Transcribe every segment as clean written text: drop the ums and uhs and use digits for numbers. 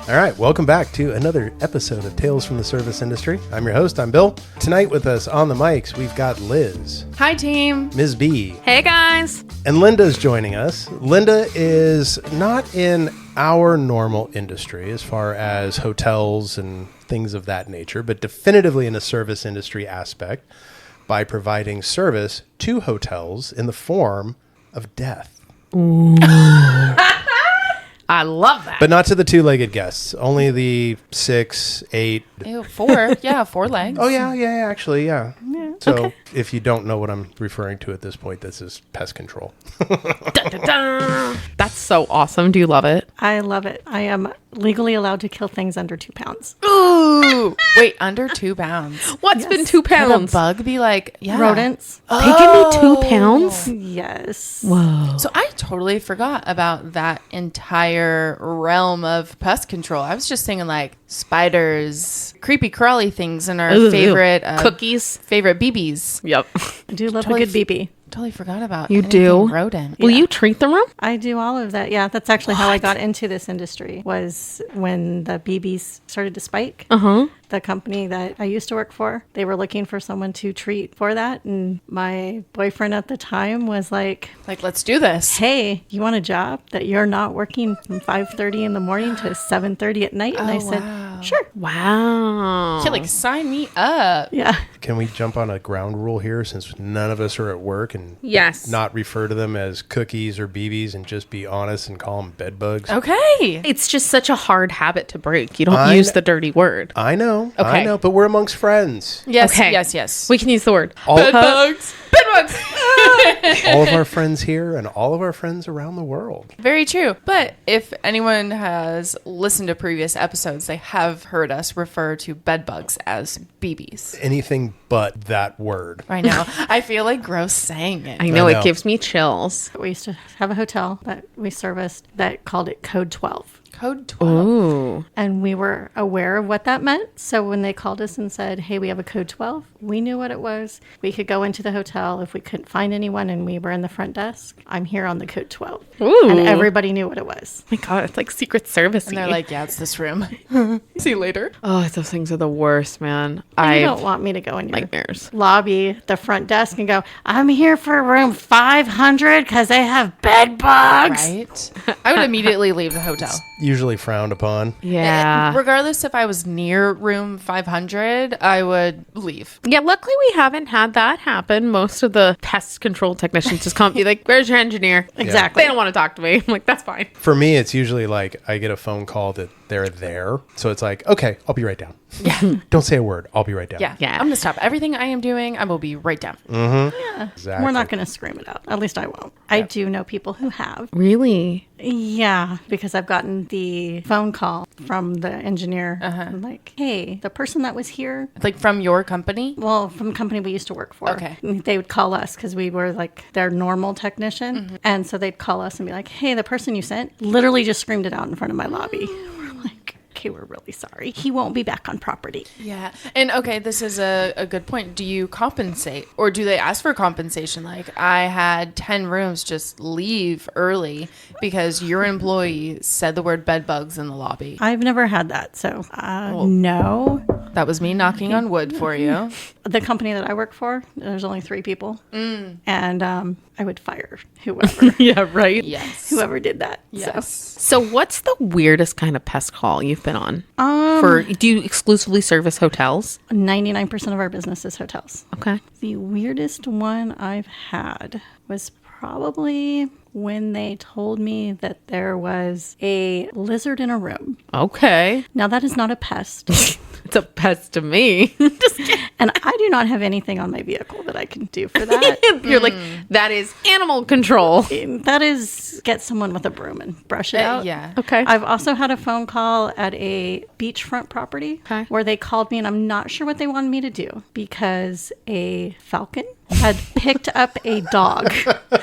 All right, welcome back to another episode of Tales from the Service Industry. I'm your host, I'm Bill. Tonight with us on the mics, we've got Liz. Hi, team. Ms. B. Hey, guys. And Linda's joining us. Linda is not in our normal industry as far as hotels and things of that nature, but definitively in a service industry aspect by providing service to hotels in the form of death. Ooh. I love that. But not to the two-legged guests, only the 6, 8. Ew, 4. Yeah, 4 legs. Oh, yeah, actually, yeah. So if you don't know what I'm referring to at this point, this is pest control. Dun, dun, dun. That's so awesome. Do you love it? I love it. I am legally allowed to kill things under 2 pounds. Ooh. Wait, under 2 pounds. What's been 2 Could a pounds? bug be like, yeah. Rodents. They give me 2 pounds? Yes. Whoa. So I totally forgot about that entire realm of pest control. I was just thinking like spiders, creepy crawly things, and our favorite cookies. Favorite BBs. Yep. I do love Totally a good BB. Totally forgot about You anything do? rodent. Will you treat the room? I do all of that. Yeah, that's actually how I got into this industry, was when the BBs started to spike. The company that I used to work for, they were looking for someone to treat for that. And my boyfriend at the time was like, let's do this. hey, you want a job that you're not working from 5:30 in the morning to 7:30 at night? And I said, sure. Wow. Yeah, sign me up. Yeah. Can we jump on a ground rule here since none of us are at work and Yes. not refer to them as cookies or BBs and just be honest and call them bed bugs? Okay. It's just such a hard habit to break. You don't use the dirty word. I know. Okay. I know, but we're amongst friends. Yes, Okay. yes. We can use the word. Bed bugs. Bed bugs. All of our friends here and all of our friends around the world. Very true. But if anyone has listened to previous episodes, they have heard us refer to bed bugs as BBs. Anything but that word. Right now, I feel like gross saying it. I know, I know. it gives me chills. We used to have a hotel that we serviced that called it Code 12. Code 12. Ooh. And we were aware of what that meant. So when they called us and said, hey, we have a code 12, we knew what it was. We could go into the hotel if we couldn't find anyone and we were in the front desk. I'm here on the code 12. Ooh. And everybody knew what it was. Oh my God, it's like Secret Service. And they're like, yeah, it's this room. See you later. oh, those things are the worst, man. You don't want me to go in your nightmares. lobby, the front desk, and go, I'm here for room 500 because they have bed bugs. Right? I would immediately leave the hotel. Usually frowned upon. Yeah. Regardless if I was near room 500, I would leave. Yeah, luckily we haven't had that happen. Most of the pest control technicians just come be like, where's your engineer? Exactly. They don't want to talk to me. I'm like, that's fine. For me, it's usually like I get a phone call that they're there. So it's like, okay, I'll be right down. Yeah. Don't say a word. I'll be right down. Yeah. Yeah. I'm going to stop everything I am doing. I will be right down. Yeah. Exactly. We're not going to scream it out. At least I won't. I do know people who have. Really? Yeah, because I've gotten the phone call from the engineer. I'm like, hey, the person that was here, Like from your company? well, from the company we used to work for. Okay. They would call us because we were like their normal technician. And so they'd call us and be like, hey, the person you sent literally just screamed it out in front of my lobby. We're like, okay, we're really sorry. He won't be back on property. Yeah. And okay, this is a good point. Do you compensate or do they ask for compensation? Like I had 10 rooms just leave early because your employee said the word bed bugs in the lobby. I've never had that. So, no. That was me knocking on wood for you. The company that I work for, there's only 3 people. And I would fire whoever. Yeah, right? Yes. Whoever did that. Yes. So what's the weirdest kind of pest call you've been on? Do you exclusively service hotels? 99% of our business is hotels. Okay. The weirdest one I've had was probably when they told me that there was a lizard in a room. Okay. Now, that is not a pest. It's a pest to me. And I do not have anything on my vehicle that I can do for that. You're like, that is animal control. That is get someone with a broom and brush it out. Yeah. Okay. I've also had a phone call at a beachfront property where they called me, and I'm not sure what they wanted me to do because a falcon had picked up a dog.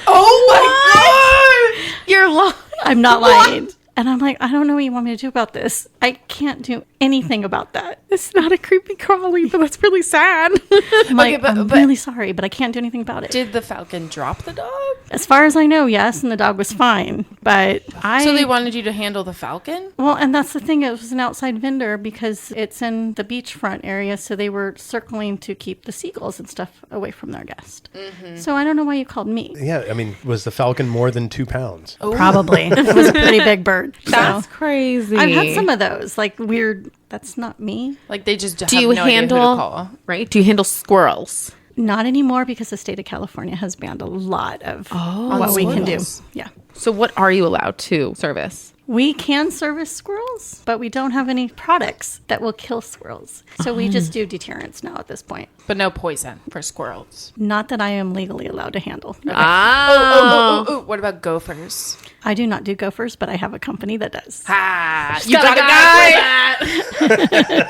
Oh my God! You're lying. I'm not lying. And I'm like, I don't know what you want me to do about this. I can't do anything about that. It's not a creepy crawly, but that's really sad. I'm like, but- I'm but- really sorry, but I can't do anything about it. Did the falcon drop the dog? As far as I know, yes, and the dog was fine. But So they wanted you to handle the falcon? well, and that's the thing. It was an outside vendor because it's in the beachfront area, so they were circling to keep the seagulls and stuff away from their guest. So I don't know why you called me. Yeah, I mean, was the falcon more than 2 pounds? Probably. It was a pretty big bird. That's So. crazy. I've had some of those, like weird. That's not me. Like they just Do you have no idea who to handle call. right? Do you handle squirrels? Not anymore because the state of California has banned a lot of Oh. what we can do. squirrels. Yeah. So what are you allowed to service? We can service squirrels, but we don't have any products that will kill squirrels. So we just do deterrents now at this point. But no poison for squirrels. Not that I am legally allowed to handle. Oh, what about gophers? I do not do gophers, but I have a company that does. Ah, you got a guy.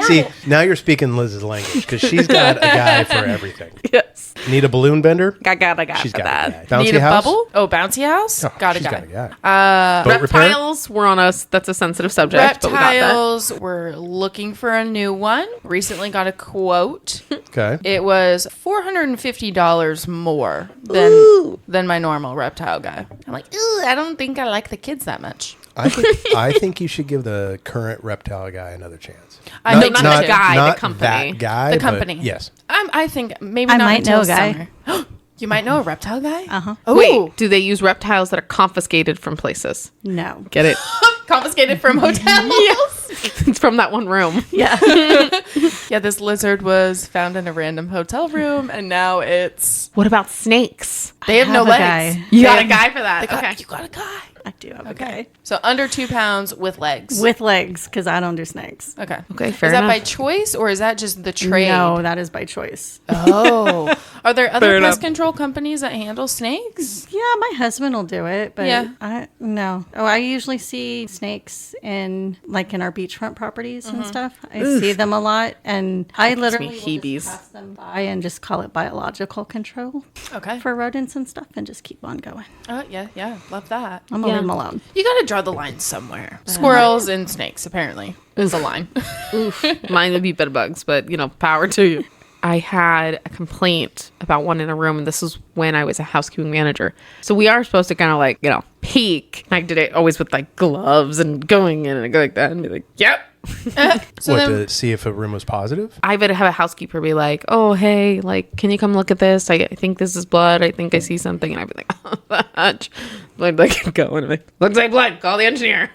See, now you're speaking Liz's language because she's got a guy for everything. Yes. Need a balloon bender? I got a guy She's for got that. a guy. Bouncy Need a house? bubble? Oh, bouncy house? Oh, got a she's guy. got a guy. Boat repair? Reptiles were on us. That's a sensitive subject, but we got that. Reptiles, we're looking for a new one. Recently got a quote. Okay. It was $450 more than my normal reptile guy. I'm like, ooh, I don't think I like the kids that much. I think you should give the current reptile guy another chance. I No, think not so the too. guy, not the company. that guy. The but company. yes. I think maybe I not might until know a guy. summer. You might know a reptile guy? Uh-huh. Oh, Wait, do they use reptiles that are confiscated from places? No. Get it? confiscated from hotels. Yes. It's from that one room. Yeah. Yeah, this lizard was found in a random hotel room, and now it's What about snakes? they have no have a legs. guy. You They got a have- guy for that. they got- Okay. You got a guy. I do have a Okay. guy. So under 2 pounds with legs. With legs, because I don't do snakes. Okay. Okay, fair Is that enough. by choice or is that just the trade? No, that is by choice. Oh. Are there other Fair pest enough. control companies that handle snakes? Yeah, my husband will do it, but Yeah. no. Oh, I usually see snakes in our beachfront properties and stuff. I see them a lot, and I literally will heebies. just pass them by and just call it biological control Okay. for rodents and stuff, and just keep on going. Oh, yeah. Love that. I'm gonna Yeah. leave them alone. You got to draw the line somewhere. Squirrels and snakes, apparently, is a line. Mine would be bed bugs, but power to you. I had a complaint about one in a room, and this was when I was a housekeeping manager. So we are supposed to kind of peek. I did it always with gloves and going in and go like that and be like, yep. So what, then, to see if a room was positive? I would have a housekeeper be like, oh, hey, can you come look at this? I think this is blood. I think I see something. And I'd be like, oh, fudge. I'd go and be like, looks like blood. Call the engineer.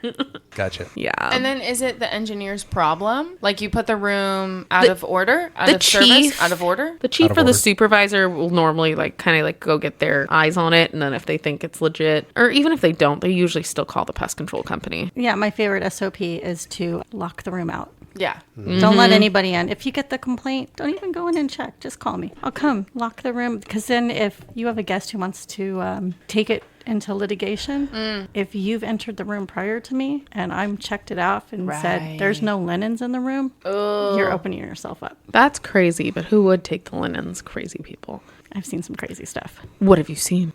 Gotcha. Yeah. and then is it the engineer's problem? Like you put the room out of order, out the of service, chief- out of order? The chief Out of or the order. supervisor will normally go get their eyes on it, and then if they think it's legit, or even if they don't, they usually still call the pest control company. Yeah, my favorite SOP is to lock the room out. Yeah. Don't let anybody in. If you get the complaint, don't even go in and check. Just call me. I'll come lock the room. Because then if you have a guest who wants to take it into litigation, if you've entered the room prior to me and I'm checked it off and said there's no linens in the room, you're opening yourself up. That's crazy, but who would take the linens? Crazy people. I've seen some crazy stuff. What have you seen?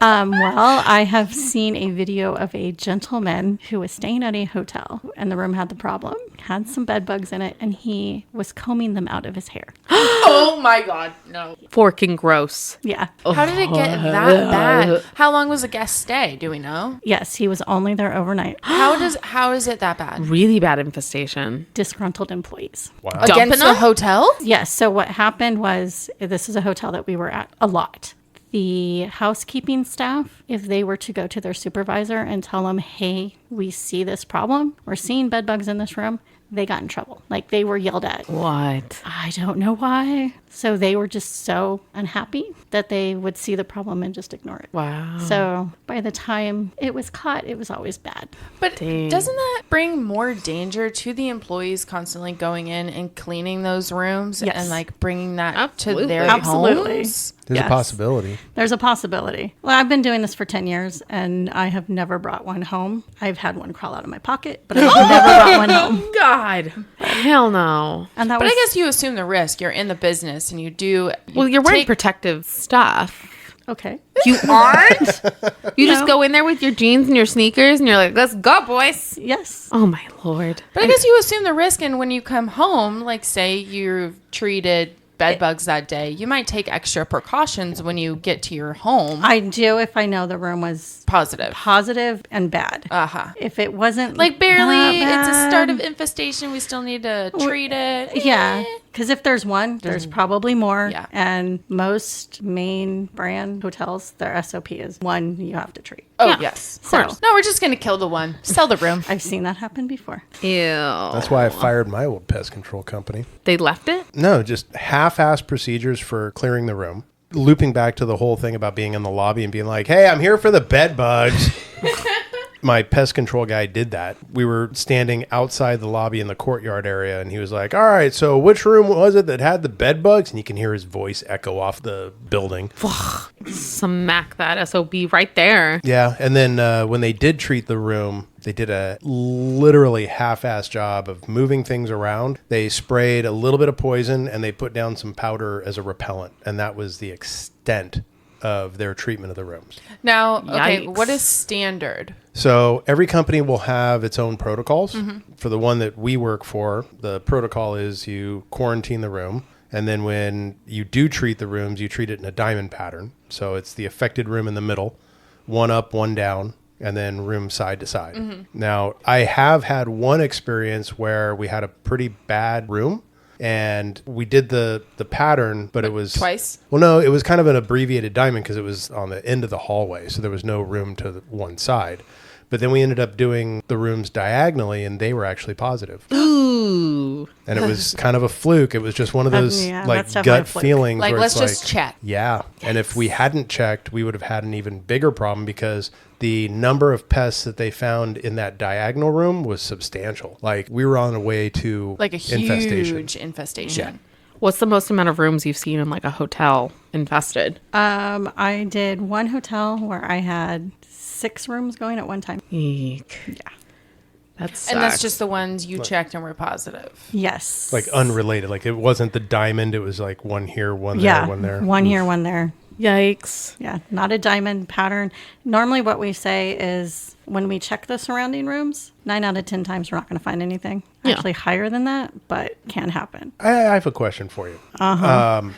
Well, I have seen a video of a gentleman who was staying at a hotel and the room had the problem, had some bed bugs in it, and he was combing them out of his hair. Oh my God, no. Forking gross. Yeah. How did it get that bad? How long was the guest stay? Do we know? Yes, he was only there overnight. How is it that bad? Really bad infestation. Disgruntled employees. Wow. Against Dumping the them? hotel? Yes. So what happened was this is a hotel that we were at a lot. The housekeeping staff, if they were to go to their supervisor and tell them, hey, we see this problem, we're seeing bed bugs in this room, they got in trouble. They were yelled at. What? I don't know why. So they were just so unhappy that they would see the problem and just ignore it. Wow. So by the time it was caught, it was always bad. But Dang. doesn't that bring more danger to the employees constantly going in and cleaning those rooms Yes. and bringing that Absolutely. to their Absolutely. homes? There's Yes. a possibility. There's a possibility. Well, I've been doing this for 10 years and I have never brought one home. I've had one crawl out of my pocket, but I've never brought one home. God. Hell no. And that But was I guess you assume the risk. You're in the business and you do. Well, you're wearing take- protective stuff. okay. You aren't? You just go in there with your jeans and your sneakers and you're like, let's go, boys. Yes. Oh, my Lord. But I guess you assume the risk, and when you come home, like say you've treated bed bugs that day, you might take extra precautions when you get to your home. I do if I know the room was Positive and bad. Uh-huh. If it wasn't Like barely, that it's a start of bad, infestation. We still need to treat it. yeah. Because if there's one, there's probably more. Yeah. And most main brand hotels, their SOP is one you have to treat. Oh, Yeah, yes. of course. No, we're just going to kill the one. Sell the room. I've seen that happen before. Ew. That's why I fired my old pest control company. They left it? No, just half-assed procedures for clearing the room. Looping back to the whole thing about being in the lobby and being like, hey, I'm here for the bed bugs. My pest control guy did that. We were standing outside the lobby in the courtyard area, and he was like, all right, so which room was it that had the bed bugs? And you can hear his voice echo off the building. Smack that SOB right there. Yeah, and then when they did treat the room, they did a literally half-assed job of moving things around. They sprayed a little bit of poison, and they put down some powder as a repellent, and that was the extent of their treatment of the rooms. Now, okay, Yikes. what is standard? So every company will have its own protocols. For the one that we work for, the protocol is you quarantine the room. And then when you do treat the rooms, you treat it in a diamond pattern. So it's the affected room in the middle, one up, one down, and then room side to side. Now, I have had one experience where we had a pretty bad room. And we did the pattern, but it was... Twice? Well, no, it was kind of an abbreviated diamond because it was on the end of the hallway. So there was no room to the one side. But then we ended up doing the rooms diagonally, and they were actually positive. Ooh. And it was kind of a fluke. It was just one of those yeah, like that's definitely a gut fluke. feelings. Like, where let's it's just like, check. Yeah. And if we hadn't checked, we would have had an even bigger problem because the number of pests that they found in that diagonal room was substantial. Like we were on the way to Like a huge infestation. What's the most amount of rooms you've seen in like a hotel infested? I did one hotel where I had 6 rooms going at one time. Eek. Yeah. That's And that's just the ones you checked and were positive. Yes. like unrelated. Like it wasn't the diamond. It was like one here, one there, yeah, one there. one here, one there. Yikes. Yeah, not a diamond pattern. Normally what we say is when we check the surrounding rooms, 9 out of 10 times we're not going to find anything. Yeah. Actually higher than that, but can happen. I have a question for you.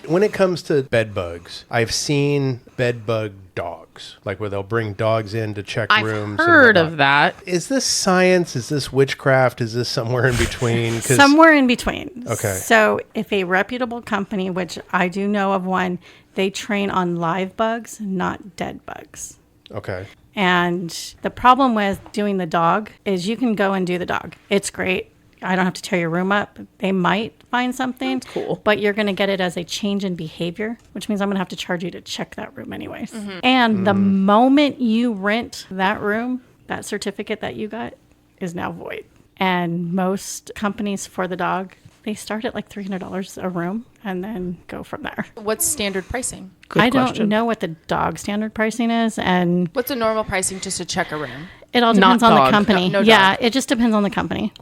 When it comes to bed bugs, I've seen bed bug dogs, like where they'll bring dogs in to check I've rooms. heard and of that. Is this science? Is this witchcraft? Is this somewhere in between? 'Cause- Somewhere in between. Okay. So if a reputable company, which I do know of one, they train on live bugs, not dead bugs. Okay. And the problem with doing the dog is you can go and do the dog. It's great. I don't have to tear your room up. They might find something. That's cool. But you're going to get it as a change in behavior, which means I'm going to have to charge you to check that room anyways. And the moment you rent that room, that certificate that you got is now void. And most companies for the dog, they start at like $300 a room and then go from there. What's standard pricing? Good I question. don't know what the dog standard pricing is, and What's a normal pricing just to check a room? it all Not depends on dog. the company. No yeah, dog. it just depends on the company.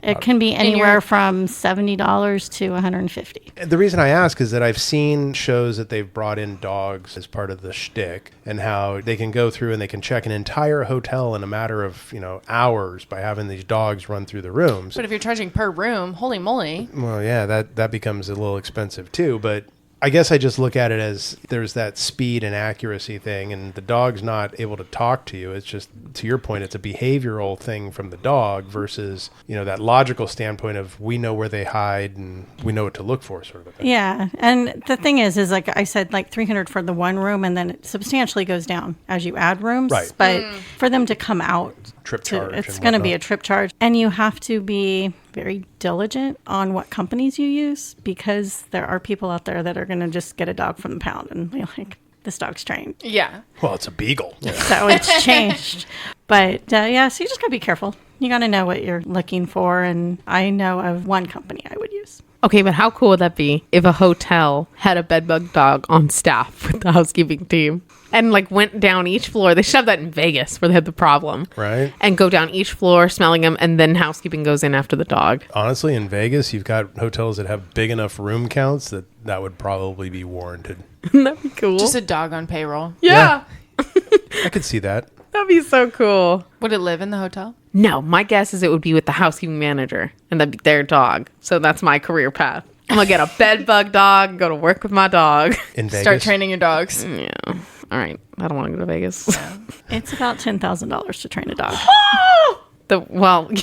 It can be your- anywhere from $70 to $150. The reason I ask is that I've seen shows that they've brought in dogs as part of the shtick, and how they can go through and they can check an entire hotel in a matter of hours by having these dogs run through the rooms. But if you're charging per room, holy moly. Well, yeah, that becomes a little expensive too, but I guess I just look at it as there's that speed and accuracy thing, and the dog's not able to talk to you. It's just, to your point, it's a behavioral thing from the dog versus, that logical standpoint of we know where they hide and we know what to look for, sort of a thing. Yeah, and the thing is like I said, like $300 for the one room, and then it substantially goes down as you add rooms. Right. But for them to come out, Trip charge it's and going to be whatnot. a trip charge, and you have to be very diligent on what companies you use, because there are people out there that are going to just get a dog from the pound and be like, this dog's trained. Yeah. Well, it's a beagle. So it's changed. But yeah, so you just got to be careful. You got to know what you're looking for. And I know of one company I would use. Okay, but how cool would that be if a hotel had a bedbug dog on staff with the housekeeping team and like went down each floor? They should have that in Vegas where they had the problem. Right. And go down each floor smelling them, and then housekeeping goes in after the dog. Honestly, in Vegas, you've got hotels that have big enough room counts that would probably be warranted. That'd be cool. Just a dog on payroll. yeah. I could see that. That'd be so cool. Would it live in the hotel? No, my guess is it would be with the housekeeping manager and that'd be their dog. So that's my career path. I'm going to get a bed bug dog, go to work with my dog. In Vegas. Start training your dogs. Yeah. All right. I don't want to go to Vegas. It's about $10,000 to train a dog.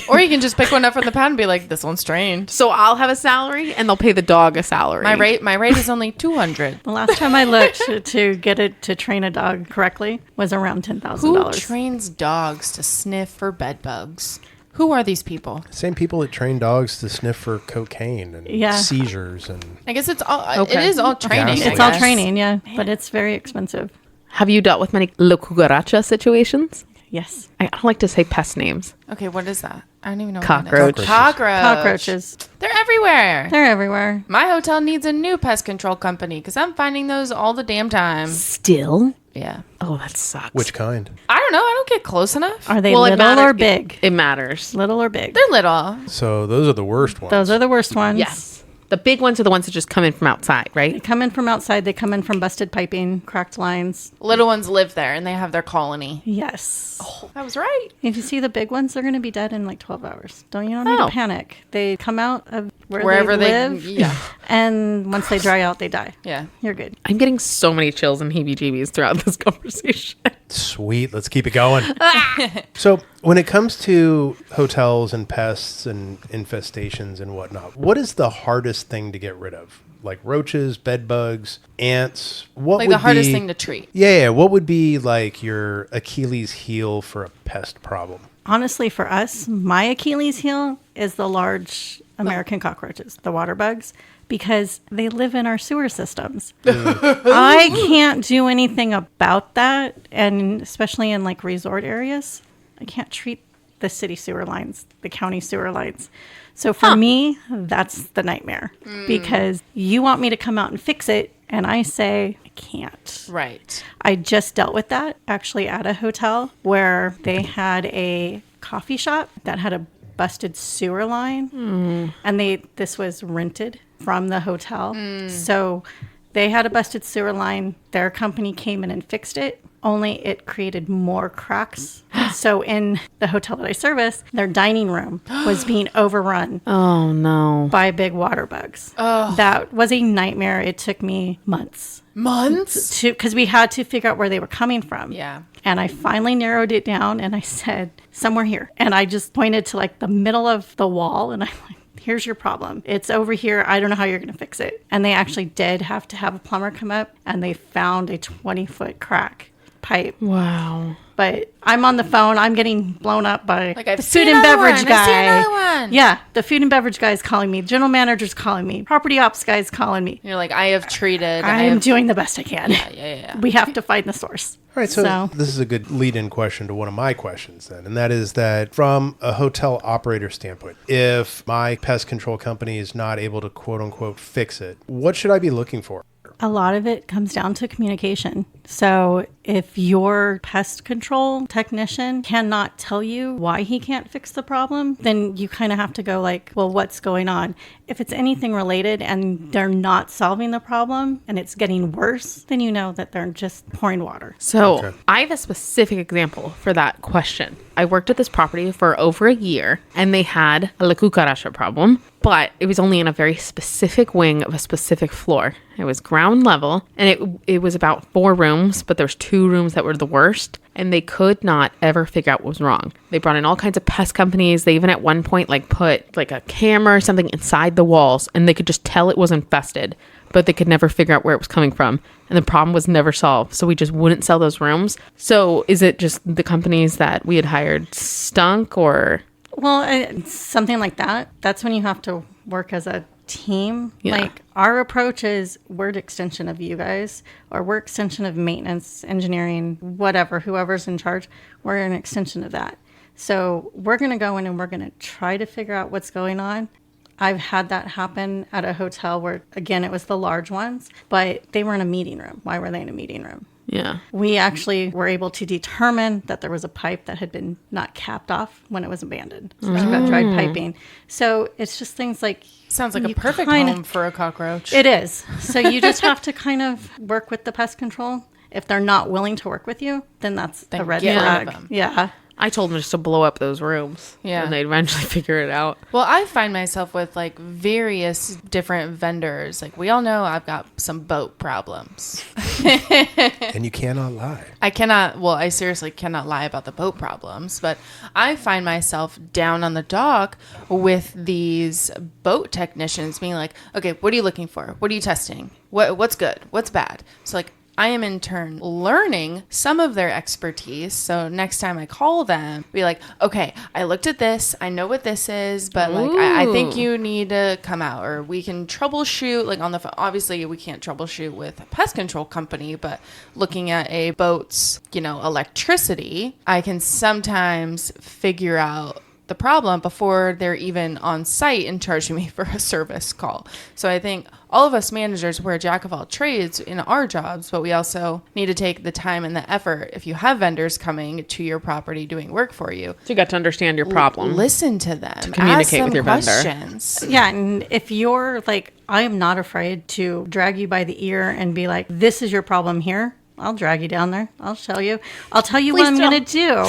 Or you can just pick one up from the pound and be like, this one's trained. So I'll have a salary and they'll pay the dog a salary. My rate is only $200. The last time I looked to get it to train a dog correctly was around $10,000. Who trains dogs to sniff for bed bugs? Who are these people? Same people that train dogs to sniff for cocaine and seizures and. I guess it's all. It is all training. Yeah, It's all training, yeah, but it's very expensive. Have you dealt with many la cucaracha situations? Yes. I don't like to say pest names. Okay, what is that? I don't even know. Cockroach. What that is. Cockroaches. They're everywhere. They're everywhere. My hotel needs a new pest control company because I'm finding those all the damn time. Still? Yeah. Oh, that sucks. Which kind? I don't know. I don't get close enough. Are they Well, it little matters. or big? It matters. Little or big? They're little. So those are the worst ones. Those are the worst ones. Yes. The big ones are the ones that just come in from outside, They right? come in from outside. They come in from busted piping, cracked lines. Little ones live there and they have their colony. Yes. I was right. If you see the big ones, they're going to be dead in like 12 hours. You don't need Oh. to panic. They come out of Wherever they they live. yeah. And once they dry out, they die. Yeah. You're good. I'm getting so many chills and heebie-jeebies throughout this conversation. Sweet. Let's keep it going. So when it comes to hotels and pests and infestations and whatnot, what is the hardest thing to get rid of? Like roaches, bed bugs, ants? What Like would the hardest be- thing to treat. Yeah. What would be like your Achilles heel for a pest problem? Honestly, for us, my Achilles heel is the large American cockroaches, the water bugs, because they live in our sewer systems. I can't do anything about that. And especially in like resort areas, I can't treat the city sewer lines, the county sewer lines. So for me, that's the nightmare because you want me to come out and fix it. And I say, I can't. Right. I just dealt with that actually at a hotel where they had a coffee shop that had a busted sewer line and this was rented from the hotel. So they had a busted sewer line. Their company came in and fixed it. Only it created more cracks. So in the hotel that I service, their dining room was being overrun Oh, no. by big water bugs. That was a nightmare. It took me months Months? because we had to figure out where they were coming from. Yeah. And I finally narrowed it down and I said, somewhere here. And I just pointed to like the middle of the wall and I'm like, here's your problem. It's over here. I don't know how you're going to fix it. And they actually did have to have a plumber come up and they found a 20-foot crack pipe. Wow. But I'm on the phone. I'm getting blown up by Like, I've the seen food and another beverage one. guy. I've seen another one. Yeah, the food and beverage guy is calling me. General manager's calling me. Property ops guy is calling me. You're like, I have treated. I am doing the best I can. Yeah. We have to find the source. All right, so this is a good lead-in question to one of my questions then, and that is that from a hotel operator standpoint, if my pest control company is not able to quote-unquote fix it, what should I be looking for? A lot of it comes down to communication. So if your pest control technician cannot tell you why he can't fix the problem, then you kind of have to go like, well, what's going on? If it's anything related and they're not solving the problem and it's getting worse, then you know that they're just pouring water. So Okay. I have a specific example for that question. I worked at this property for over a year and they had a la cucaracha problem, but it was only in a very specific wing of a specific floor. It was ground level and it was about 4 rooms, but there's 2 rooms that were the worst and they could not ever figure out what was wrong. They brought in all kinds of pest companies. They even at one point like put like a camera or something inside the walls and they could just tell it was infested, but they could never figure out where it was coming from. And the problem was never solved. So we just wouldn't sell those rooms. So is it just the companies that we had hired stunk or? Well, something like that. That's when you have to work as a team. Yeah. Like our approach is we're an extension of you guys, or we're extension of maintenance, engineering, whatever, whoever's in charge. We're an extension of that. So we're going to go in and we're going to try to figure out what's going on. I've had that happen at a hotel where, again, it was the large ones, but they were in a meeting room. Why were they in a meeting room? Yeah. We actually were able to determine that there was a pipe that had been not capped off when it was abandoned. So we've got dried piping. So it's just things like... Sounds like a you perfect kinda- home for a cockroach. It is. So you just have to kind of work with the pest control. If they're not willing to work with you, then that's Then a red get rid of flag. them. Yeah. I told them just to blow up those rooms. Yeah. And they'd eventually figure it out. Well, I find myself with like various different vendors. Like we all know I've got some boat problems. And you cannot lie. I seriously cannot lie about the boat problems, but I find myself down on the dock with these boat technicians being like, okay, what are you looking for? What are you testing? What's good? What's bad? So like, I am in turn learning some of their expertise. So next time I call them, be like, okay, I looked at this. I know what this is, but like, I think you need to come out, or we can troubleshoot like on the phone. Obviously we can't troubleshoot with a pest control company, but looking at a boat's, electricity, I can sometimes figure out the problem before they're even on site and charging me for a service call. So I think all of us managers, we're a jack of all trades in our jobs, but we also need to take the time and the effort. If you have vendors coming to your property doing work for you, So you got to understand your problem. listen to them, communicate ask them with your vendor. questions. Yeah, and if you're like, I am not afraid to drag you by the ear and be like, this is your problem here. I'll drag you down there. I'll show you. I'll tell you what I'm going to do.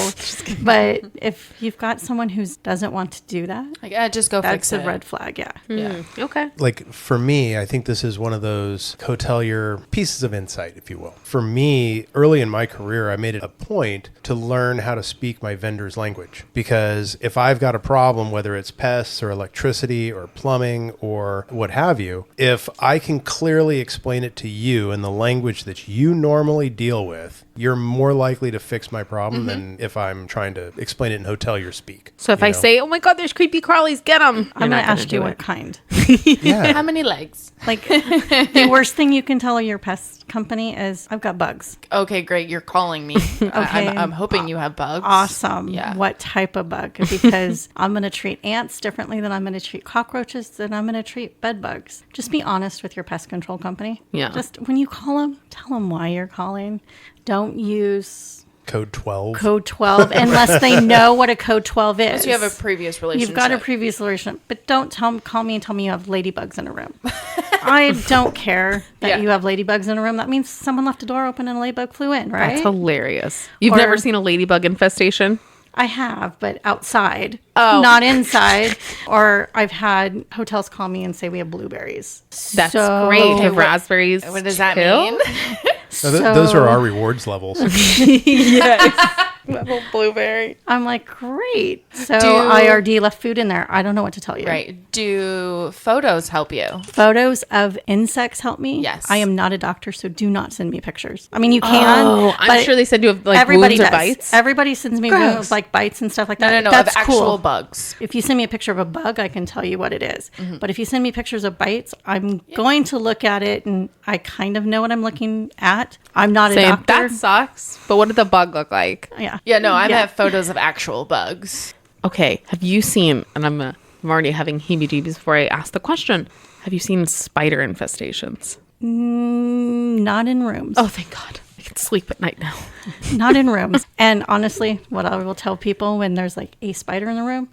But if you've got someone who doesn't want to do that, Like, just go that's fix a it. red flag. Yeah. Yeah. Okay. Like for me, I think this is one of those hotelier pieces of insight, if you will. For me, early in my career, I made it a point to learn how to speak my vendor's language. Because if I've got a problem, whether it's pests or electricity or plumbing or what have you, if I can clearly explain it to you in the language that you normally deal with, you're more likely to fix my problem than if I'm trying to explain it in hotelier speak. So if I say, oh my God, there's creepy crawlies, get them. I'm going to ask you what kind. yeah. How many legs? Like, the worst thing you can tell your pest company is, I've got bugs. Okay, great. You're calling me. I'm hoping you have bugs. Awesome. Yeah. What type of bug? Because I'm going to treat ants differently than I'm going to treat cockroaches, than I'm going to treat bed bugs. Just be honest with your pest control company. Yeah. Just when you call them, tell them why you're calling. Don't use Code 12. code 12 unless they know what a code 12 is. Unless you have a previous relationship. You've got a previous relationship, but don't call me and tell me you have ladybugs in a room. I don't care that Yeah. you have ladybugs in a room. That means someone left a door open and a ladybug flew in, right? That's hilarious. You've Or- never seen a ladybug infestation? I have, but outside, not inside. Or I've had hotels call me and say we have blueberries. That's So- great. Okay, Have what- raspberries. What does that chill? mean? Now, those are our rewards levels. Yes. Level blueberry. I'm like, great. So Do- IRD left food in there. I don't know what to tell you. Right. Do photos help you? Photos of insects help me. Yes. I am not a doctor, so do not send me pictures. I mean, you can. Oh, I'm but sure they said you have like everybody wounds or does. bites. Everybody sends me Gross. wounds, like bites and stuff like No, that. no, no. That's Of actual cool. bugs. If you send me a picture of a bug, I can tell you what it is. Mm-hmm. But if you send me pictures of bites, I'm going to look at it and I kind of know what I'm looking at. I'm not a Same. doctor. That sucks. But what did the bug look like? Yeah. Yeah, no, I have photos of actual bugs. Okay. Have you seen, and I'm already having heebie-jeebies before I ask the question, have you seen spider infestations? Not in rooms. Oh, thank God. I can sleep at night now. Not in rooms. And honestly, what I will tell people when there's like a spider in the room,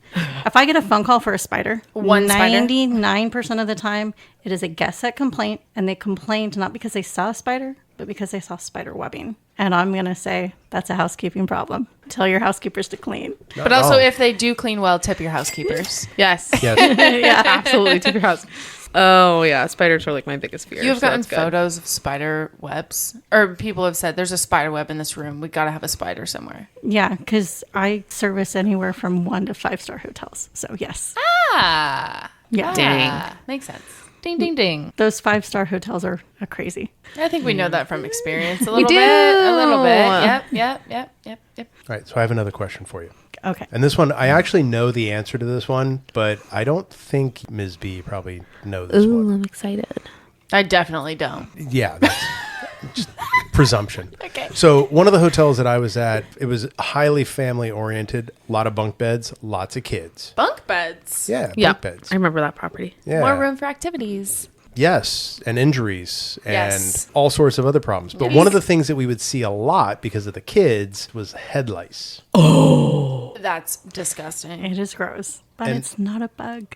if I get a phone call for a spider, One spider? 99% of the time, it is a guest set complaint. And they complained not because they saw a spider, but because they saw spider webbing. And I'm going to say that's a housekeeping problem. Tell your housekeepers to clean. But also, if they do clean well, tip your housekeepers. Yes. Yes. Yeah. Absolutely. To your house. Oh, yeah. Spiders are like my biggest fear. You've so gotten that's good. photos of spider webs, or people have said there's a spider web in this room. We got to have a spider somewhere. Yeah, because I service anywhere from 1 to 5-star hotels. So, yes. Ah, Yeah. Dang. makes sense. Ding, ding, ding. Those 5-star hotels are crazy. I think we know that from experience a little do. bit. A little bit. Yep. All right. So I have another question for you. Okay. And this one, I actually know the answer to this one, but I don't think Ms. B probably know this one. I'm excited. I definitely don't. Yeah, that's just presumption. Okay. So one of the hotels that I was at, it was highly family oriented, a lot of bunk beds, lots of kids. Bunk beds. Yeah, Yeah. bunk beds. I remember that property. Yeah. More room for activities. Yes, and injuries and Yes. all sorts of other problems. But one of the things that we would see a lot because of the kids was head lice. That's disgusting. It is gross, but And- it's not a bug.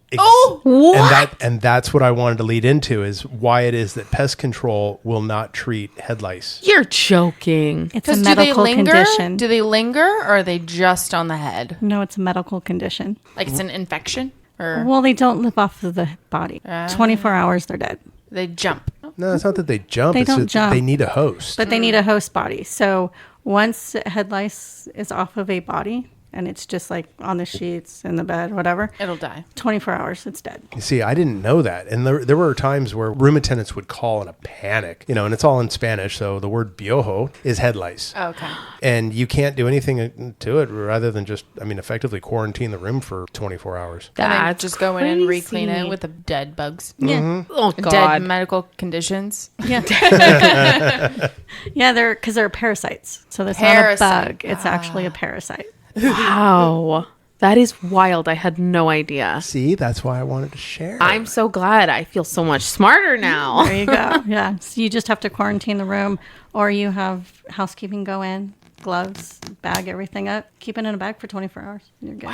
What? And that's what I wanted to lead into is why it is that pest control will not treat head lice. You're joking. It's a Because do they medical linger? condition. Do they linger, or are they just on the head? No, it's a medical condition. Like it's an infection, or Well, they don't live off of the body. 24 hours, they're dead. they jump? No, it's not that they jump. They It's don't just jump. they need a host. But they need a host body. So once head lice is off of a body and it's just like on the sheets, in the bed, whatever, It'll die. 24 hours, it's dead. You see, I didn't know that. And there were times where room attendants would call in a panic, and it's all in Spanish. So the word piojo is head lice. Okay. And you can't do anything to it rather than just, effectively quarantine the room for 24 hours. And then That's just go in and re-clean crazy. it with the dead bugs. Yeah. Oh, Dead God. medical conditions. Yeah. Yeah, they're parasites. So that's not a Parasite. bug. It's actually a parasite. Wow. That is wild. I had no idea. See, that's why I wanted to share. I'm so glad. I feel so much smarter now. There you go. Yeah. So you just have to quarantine the room, or you have housekeeping go in, gloves, bag everything up, keep it in a bag for 24 hours. You're good.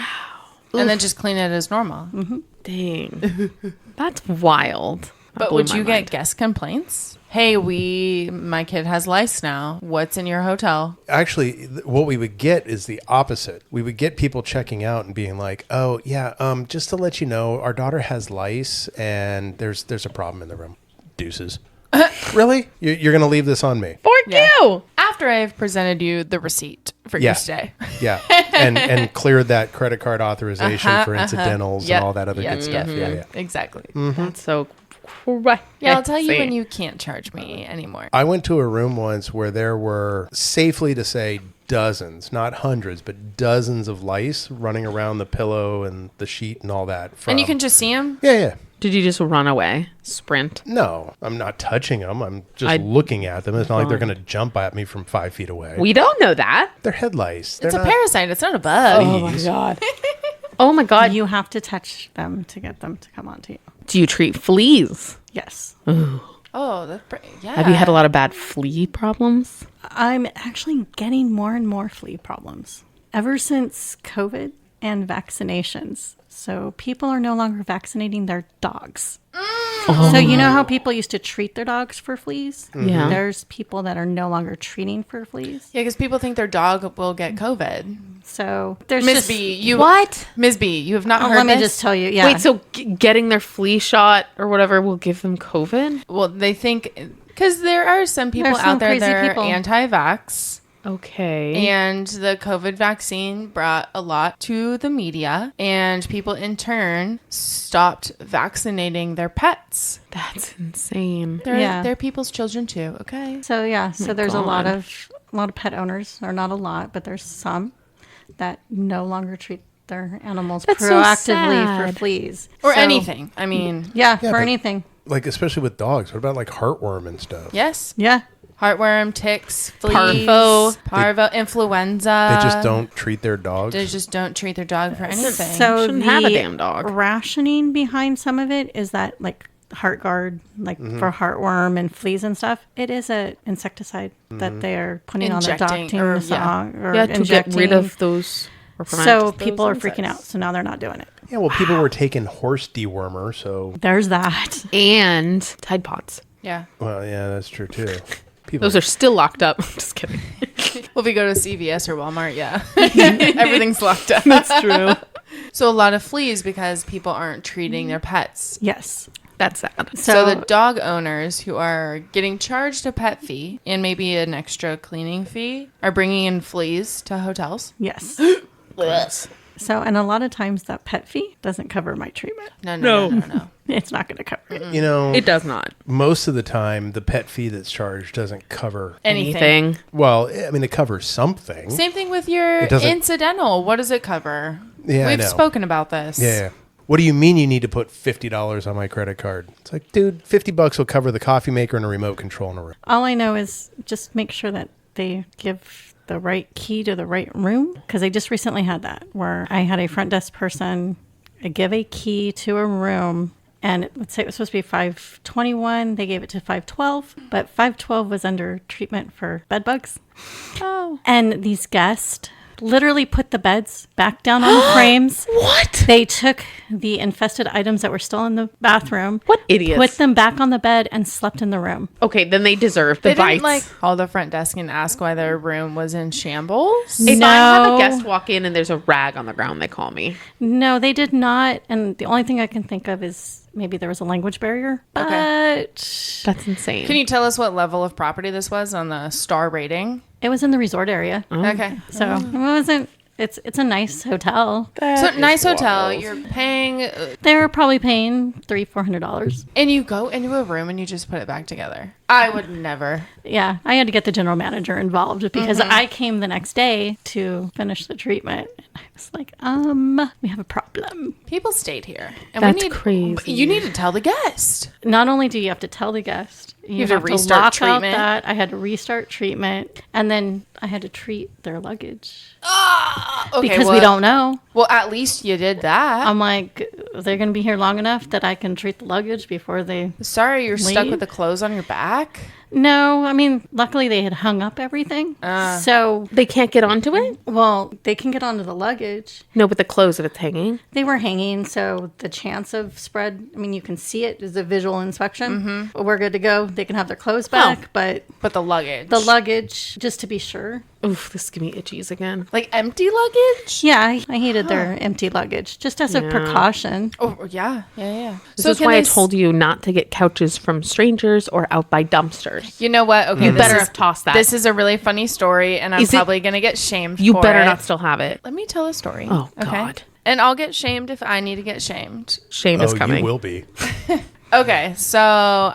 And then just clean it as normal. Dang. That's wild. That But blew would my you mind. get guest complaints? Hey, my kid has lice now. What's in your hotel? Actually, what we would get is the opposite. We would get people checking out and being like, "Oh, yeah, just to let you know, our daughter has lice, and there's a problem in the room." Deuces. Really? You're going to leave this on me? Fork you. After I've presented you the receipt for Yeah. your stay. Yeah, and cleared that credit card authorization for incidentals Yep. and all that other Yep, good stuff. yep, Yeah, yep. yeah. Exactly. That's so crazy. Yeah, I'll tell you when you can't charge me anymore. I went to a room once where there were, safely to say, dozens, not hundreds, but dozens of lice running around the pillow and the sheet and all that. And you can just see them? Yeah. Did you just run away? Sprint? No, I'm not touching them. I'm just I- looking at them. It's not like they're going to jump at me from 5 feet away. We don't know that. They're head lice. It's They're a not- parasite. It's not a bug. Oh my God. Oh my God. You have to touch them to get them to come onto you. Do you treat fleas? Yes. Oh, yeah. Have you had a lot of bad flea problems? I'm actually getting more and more flea problems ever since COVID and vaccinations. So people are no longer vaccinating their dogs. So you know how people used to treat their dogs for fleas? Yeah. There's people that are no longer treating for fleas. Yeah, because people think their dog will get COVID. So there's Ms. just... B, you What? Ms. B, you have not heard let me this? just tell you. Yeah. Wait, so getting their flea shot or whatever will give them COVID? Well, they think because there are some people There's some out there crazy that are people. anti-vax. Okay. And the COVID vaccine brought a lot to the media, and people in turn stopped vaccinating their pets. That's insane. They're people's children too. Okay. So yeah, so there's a lot God. of pet owners, or not a lot, but there's some that no longer treat their animals That's so proactively for sad. fleas Or So- anything. I mean, Yeah, Yeah, for but- anything. Like, especially with dogs. What about like heartworm and stuff? yes. Yeah. Heartworm, ticks, fleas, Parvo. influenza. They just don't treat their dogs. They just don't treat their dog for anything. So Shouldn't have a damn dog. rationing behind some of it is that like heart guard, like for heartworm and fleas and stuff, it is a insecticide that they are putting on their dog Injecting, or, teams yeah. or Yeah, to injecting. get rid of those. Or prevent So those people are freaking insects. out. So now they're not doing it. Yeah, well, people were taking horse dewormer, so There's that. And Tide Pods. yeah. well, yeah, that's true too. People, Those are still locked up. Just kidding. Well, if we go to CVS or Walmart, yeah. Everything's locked up. That's true. So a lot of fleas because people aren't treating their pets. Yes. That's sad. So the dog owners who are getting charged a pet fee and maybe an extra cleaning fee are bringing in fleas to hotels. Yes. So, and a lot of times that pet fee doesn't cover my treatment. No. It's not going to cover it. It does not. most of the time, the pet fee that's charged doesn't cover. Anything. Well, I mean, it covers something. Same thing with your It doesn't- incidental. What does it cover? Yeah, I We've know. spoken about this. Yeah. What do you mean you need to put $50 on my credit card? It's like, dude, $50 will cover the coffee maker and a remote control in a room. All I know is just make sure that they give the right key to the right room. Because I just recently had that where I had a front desk person give a key to a room And let's say it was supposed to be 521. They gave it to 512, but 512 was under treatment for bed bugs. Oh. And these guests literally put the beds back down on the frames. What? They took the infested items that were still in the bathroom. What idiots? Put them back on the bed and slept in the room. Okay, then they deserve the They bites. didn't like call the front desk and ask why their room was in shambles. If I have No. a guest walk in and there's a rag on the ground, they call me. No, they did not. And the only thing I can think of is maybe there was a language barrier. But That's insane. Can you tell us what level of property this was on the star rating? it was in the resort area. Okay. So it wasn't, it's a nice hotel. So nice hotel. You're paying, They were probably paying $300-$400. and you go into a room and you just put it back together. I would never. Yeah, I had to get the general manager involved because I came the next day to finish the treatment. And I was like, we have a problem. People stayed here, and That's we need crazy. You need to tell the guest. Not only do you have to tell the guest, you have to restart lock out treatment. that. I had to restart treatment, and then I had to treat their luggage Okay, because we well- don't know. Well, at least you did that. I'm like, they're going to be here long enough that I can treat the luggage before they. Sorry, you're stuck leave? with the clothes on your back. No, I mean, luckily they had hung up everything. So, They can't get onto it? well, they can get onto the luggage. No, but the clothes if it's hanging. They were hanging, so the chance of spread, I mean, you can see it as a visual inspection. We're good to go. They can have their clothes back, but But the luggage. the luggage, just to be sure. Oof, this give me itchies again. like empty luggage? Yeah, I hated their empty luggage, just as a precaution. Oh, yeah. Yeah. This is why I told you not to get couches from strangers or out by dumpsters. You know what? Okay, You this better is- have tossed that. This is a really funny story, and I'm Is it- probably going to get shamed You for better it. not still have it. Let me tell a story. Oh, God. And I'll get shamed if I need to get shamed. Shame is coming. You will be. Okay, so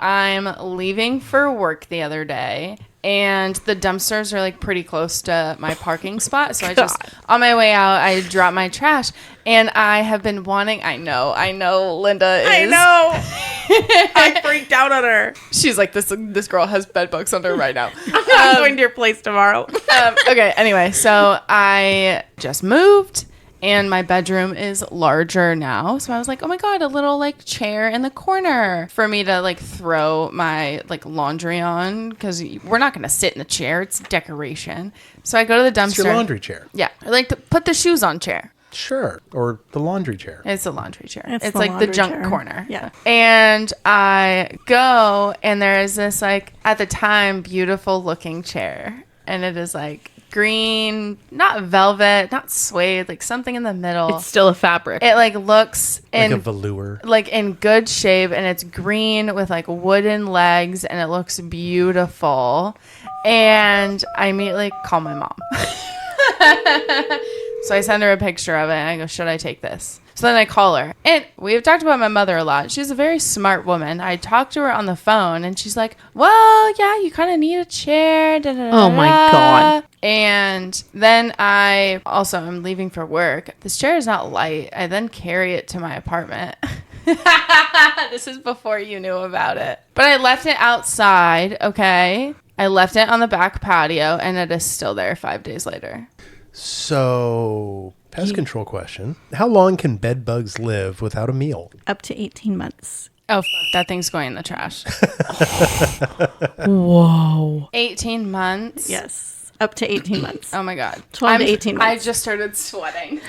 I'm leaving for work the other day, and the dumpsters are like pretty close to my parking spot. So I just, on my way out, I drop my trash, and I have been wanting. I know, Linda is. I know. I freaked out on her. She's like, this girl has bed bugs on her right now. I'm going to your place tomorrow. Okay, anyway, so I just moved. And my bedroom is larger now. So I was like, oh my God, a little like chair in the corner for me to like throw my like laundry on. Because we're not going to sit in the chair. It's decoration. So I go to the dumpster. It's your laundry chair. Yeah. I like to put the shoes on chair. Sure. Or the laundry chair. It's a laundry chair. It's It's the like the laundry junk chair. corner. Yeah. And I go and there is this like, at the time, beautiful looking chair. And it is like green, not velvet, not suede, like something in the middle. It's still a fabric. It like looks Like in a velour. like in good shape, and it's green with like wooden legs, and it looks beautiful. And I immediately call my mom. So I send her a picture of it, and I go, should I take this? So then I call her. And we've talked about my mother a lot. She's a very smart woman. I talked to her on the phone, and she's like, well, yeah, you kind of need a chair. Da, da, da, Oh, my da. God. And then I'm leaving for work. This chair is not light. I then carry it to my apartment. This is before you knew about it. But I left it outside, okay? I left it on the back patio, and it is still there 5 days later. So, pest control question. How long can bed bugs live without a meal? Up to 18 months. Oh, fuck, that thing's going in the trash. Whoa. 18 months? Yes. Up to 18 months. Oh, my God. 12 to 18 I months. just started sweating.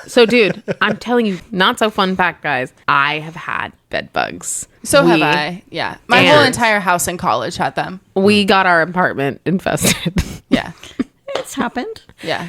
So, dude, I'm telling you, not so fun fact, guys. I have had bed bugs. So have We- I. Yeah. My whole And- entire house in college had them. We got our apartment infested. Yeah. It's happened. Yeah.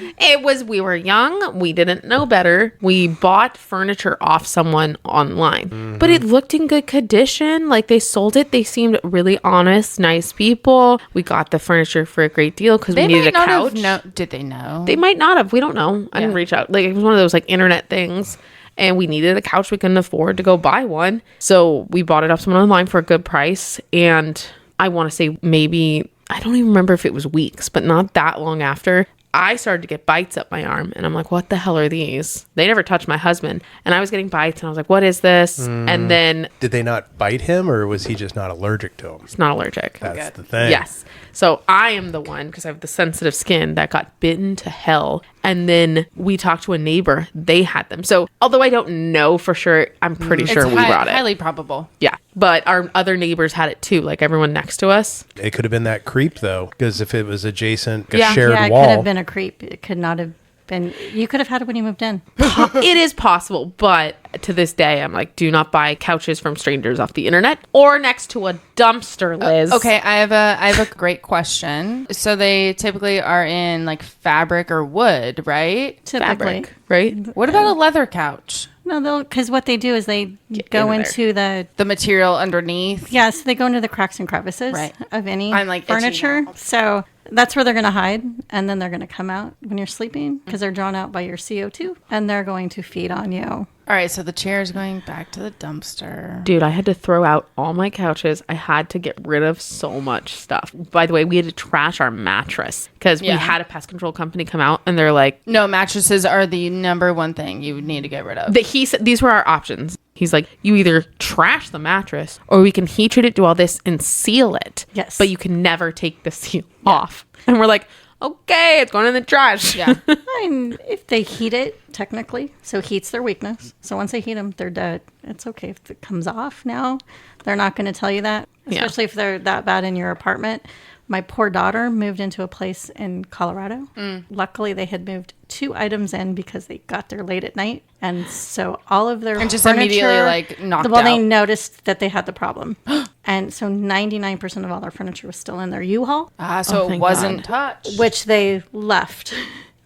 We were young. We didn't know better. We bought furniture off someone online, but it looked in good condition. Like they sold it. They seemed really honest, nice people. We got the furniture for a great deal because we They needed might a not couch. have known. Did they know? They might not have. We don't know. I didn't Yeah. reach out. Like it was one of those like internet things. And we needed a couch. We couldn't afford to go buy one. So we bought it off someone online for a good price. And I want to say maybe, I don't even remember if it was weeks, but not that long after, I started to get bites up my arm. And I'm like, what the hell are these? They never touched my husband. And I was getting bites. And I was like, what is this? And then Did they not bite him, or was he just not allergic to them? it's not allergic. That's the thing. Yes. So I am the one, because I have the sensitive skin, that got bitten to hell. And then we talked to a neighbor. They had them. So although I don't know for sure, I'm pretty sure we brought it. Highly probable. Yeah. But our other neighbors had it too, like everyone next to us. It could have been that creep, though, because if it was adjacent, a Yeah. shared Yeah, it wall. could have been a creep. It could not have been. You could have had it when you moved in. It is possible, but to this day, I'm like, do not buy couches from strangers off the internet or next to a dumpster, Liz. Okay, I have a great question. So they typically are in like fabric or wood, right? Typically. Fabric, right? What about a leather couch? No, because what they do is they go in into the The material underneath. yeah, so they go into the cracks and crevices Right. of any I'm, like, itchy furniture. now. So that's where they're going to hide, and then they're going to come out when you're sleeping because they're drawn out by your CO2, and they're going to feed on you. All right, so the chair is going back to the dumpster. Dude, I had to throw out all my couches. I had to get rid of so much stuff. By the way, we had to trash our mattress because we Yeah. had a pest control company come out and they're like, No, mattresses are the number one thing you would need to get rid of. he said these were our options. He's like, you either trash the mattress or we can heat treat it, do all this and seal it. Yes. But you can never take the seal off. And we're like, okay, it's going in the trash. Yeah. And if they heat it, technically, so heat's their weakness. So once they heat them, they're dead. It's okay if it comes off now. They're not going to tell you that, Yeah. especially if they're that bad in your apartment. My poor daughter moved into a place in Colorado. Luckily, they had moved 2 items in because they got there late at night. And so all of their And just furniture, immediately, like, knocked well, they out. noticed that they had the problem. And so 99% of all their furniture was still in their U-Haul, So it thank wasn't God. touched. which they left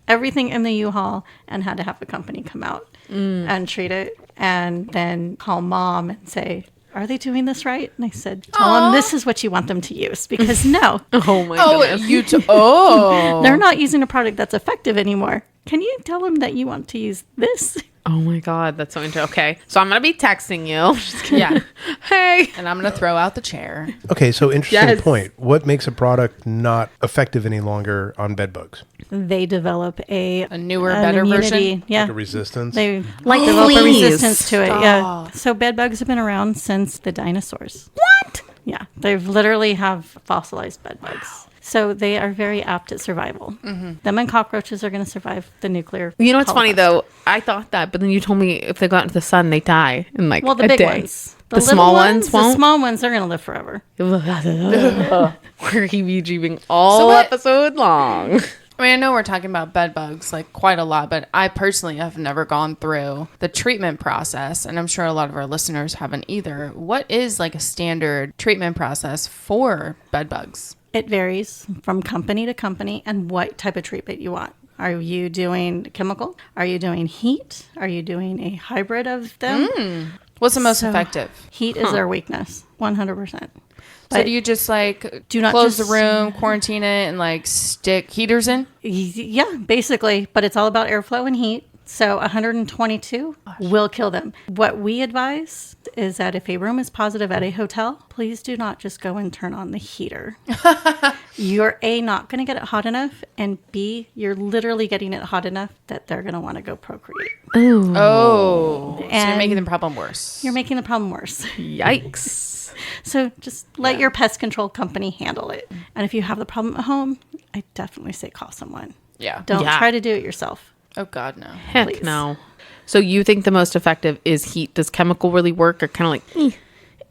everything in the U-Haul and had to have the company come out and treat it and then call mom and say, are they doing this right? And I said, tell them this is what you want them to use because no, Oh my Oh, goodness. they're not using a product that's effective anymore. Can you tell them that you want to use this? Oh my God, that's so interesting. Okay, so I'm going to be texting you. Just kidding. Yeah. Hey. And I'm going to throw out the chair. Okay, so interesting Yes. point. What makes a product not effective any longer on bed bugs? They develop A newer, an better immunity. version? Yeah. Like a resistance? They Like develop a fleas. resistance to it. Yeah. Stop. So bed bugs have been around since the dinosaurs. What? Yeah. They've literally have fossilized bed bugs. So they are very apt at survival. Them and cockroaches are going to survive the nuclear. You know what's funny holocaust. though? I thought that, but then you told me if they go out into the sun, they die in like Well, the a big day. ones. The little small ones The won't? small ones are going to live forever. We're heebie-jeebing all So what- episode long. I mean, I know we're talking about bed bugs like quite a lot, but I personally have never gone through the treatment process, and I'm sure a lot of our listeners haven't either. What is like a standard treatment process for bed bugs? It varies from company to company and what type of treatment you want. Are you doing chemical? Are you doing heat? Are you doing a hybrid of them? What's the most So- effective? Heat is their weakness, 100%. So But do you just like Do not close just- the room, quarantine it, and like stick heaters in? Yeah, basically, but it's all about airflow and heat. So 122 will kill them. What we advise is that if a room is positive at a hotel, please do not just go and turn on the heater. You're A, not going to get it hot enough, and B, you're literally getting it hot enough that they're going to want to go procreate. Oh, so you're And- making the problem worse. You're making the problem worse. Yikes. So just let your pest control company handle it. And if you have the problem at home, I definitely say call someone. Yeah. Don't Yeah. try to do it yourself. Oh God, no. Heck Please. no. So you think the most effective is heat? Does chemical really work or kind of like,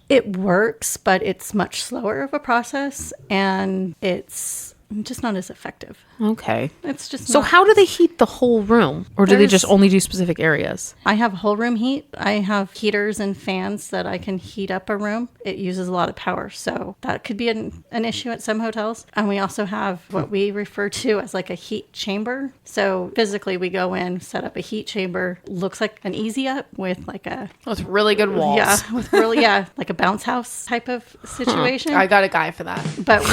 It works, but it's much slower of a process and it's just not as effective. okay. It's just So not. how do they heat the whole room? Or do they just There's- only do specific areas? I have whole room heat. I have heaters and fans that I can heat up a room. It uses a lot of power, so that could be an issue at some hotels. And we also have what we refer to as like a heat chamber. So physically we go in, set up a heat chamber, looks like an easy up with like a With really good walls. yeah, with really like a bounce house type of situation. I got a guy for that. But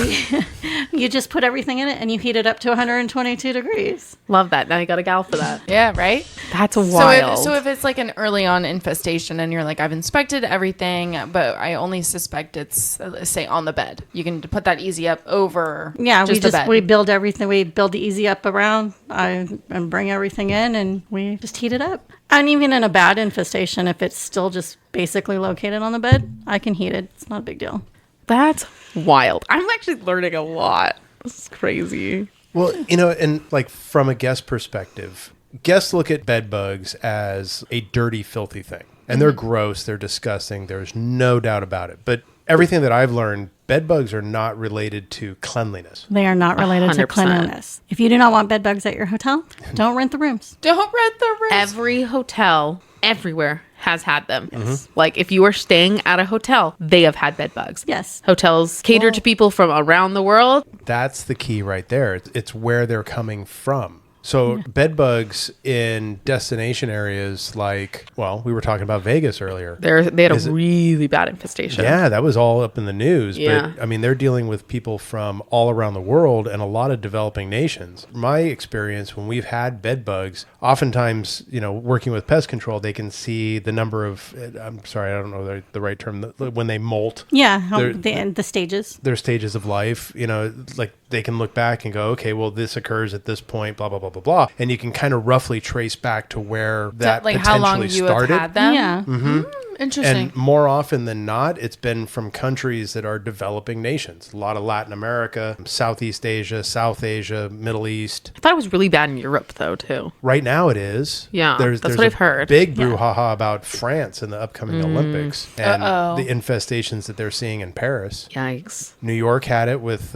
you just put everything in it and you heat it up to 122 degrees. Love that. Now you got a gal for that. Yeah, right? That's So wild. if it's like an early on infestation and you're like, I've inspected everything, but I only suspect it's, say, on the bed. You can put that easy up over Yeah, just the bed. we build everything. We build the easy up around and bring everything in and we just heat it up. And even in a bad infestation, if it's still just basically located on the bed, I can heat it. It's not a big deal. That's wild. I'm actually learning a lot. This is crazy. Well, and like from a guest perspective, guests look at bed bugs as a dirty, filthy thing. And they're gross, they're disgusting. There's no doubt about it. But everything that I've learned, bed bugs are not related to cleanliness. They are not related to 100%. cleanliness. If you do not want bed bugs at your hotel, don't rent the rooms. Don't rent the rooms. Every hotel everywhere has had them. Like if you are staying at a hotel, they have had bed bugs. Yes. Hotels cater to people from around the world. That's the key right there. It's where they're coming from. So bed bugs in destination areas like, well, we were talking about Vegas earlier. They had a really bad infestation. Yeah, that was all up in the news. Yeah. But I mean, they're dealing with people from all around the world and a lot of developing nations. My experience when we've had bed bugs, oftentimes, working with pest control, they can see the number of, I'm sorry, I don't know the right term, when they molt. Yeah, the stages. Their stages of life, like they can look back and go, okay, well, this occurs at this point, blah, blah, blah, blah, blah. And you can kind of roughly trace back to where that like potentially how long you started. have had them? Yeah. Interesting. And more often than not, it's been from countries that are developing nations. A lot of Latin America, Southeast Asia, South Asia, Middle East. I thought it was really bad in Europe though too. Right now it is. Yeah, There's what I've heard. Big brouhaha about France in the upcoming Olympics and Uh-oh. the infestations that they're seeing in Paris. Yikes. New York had it with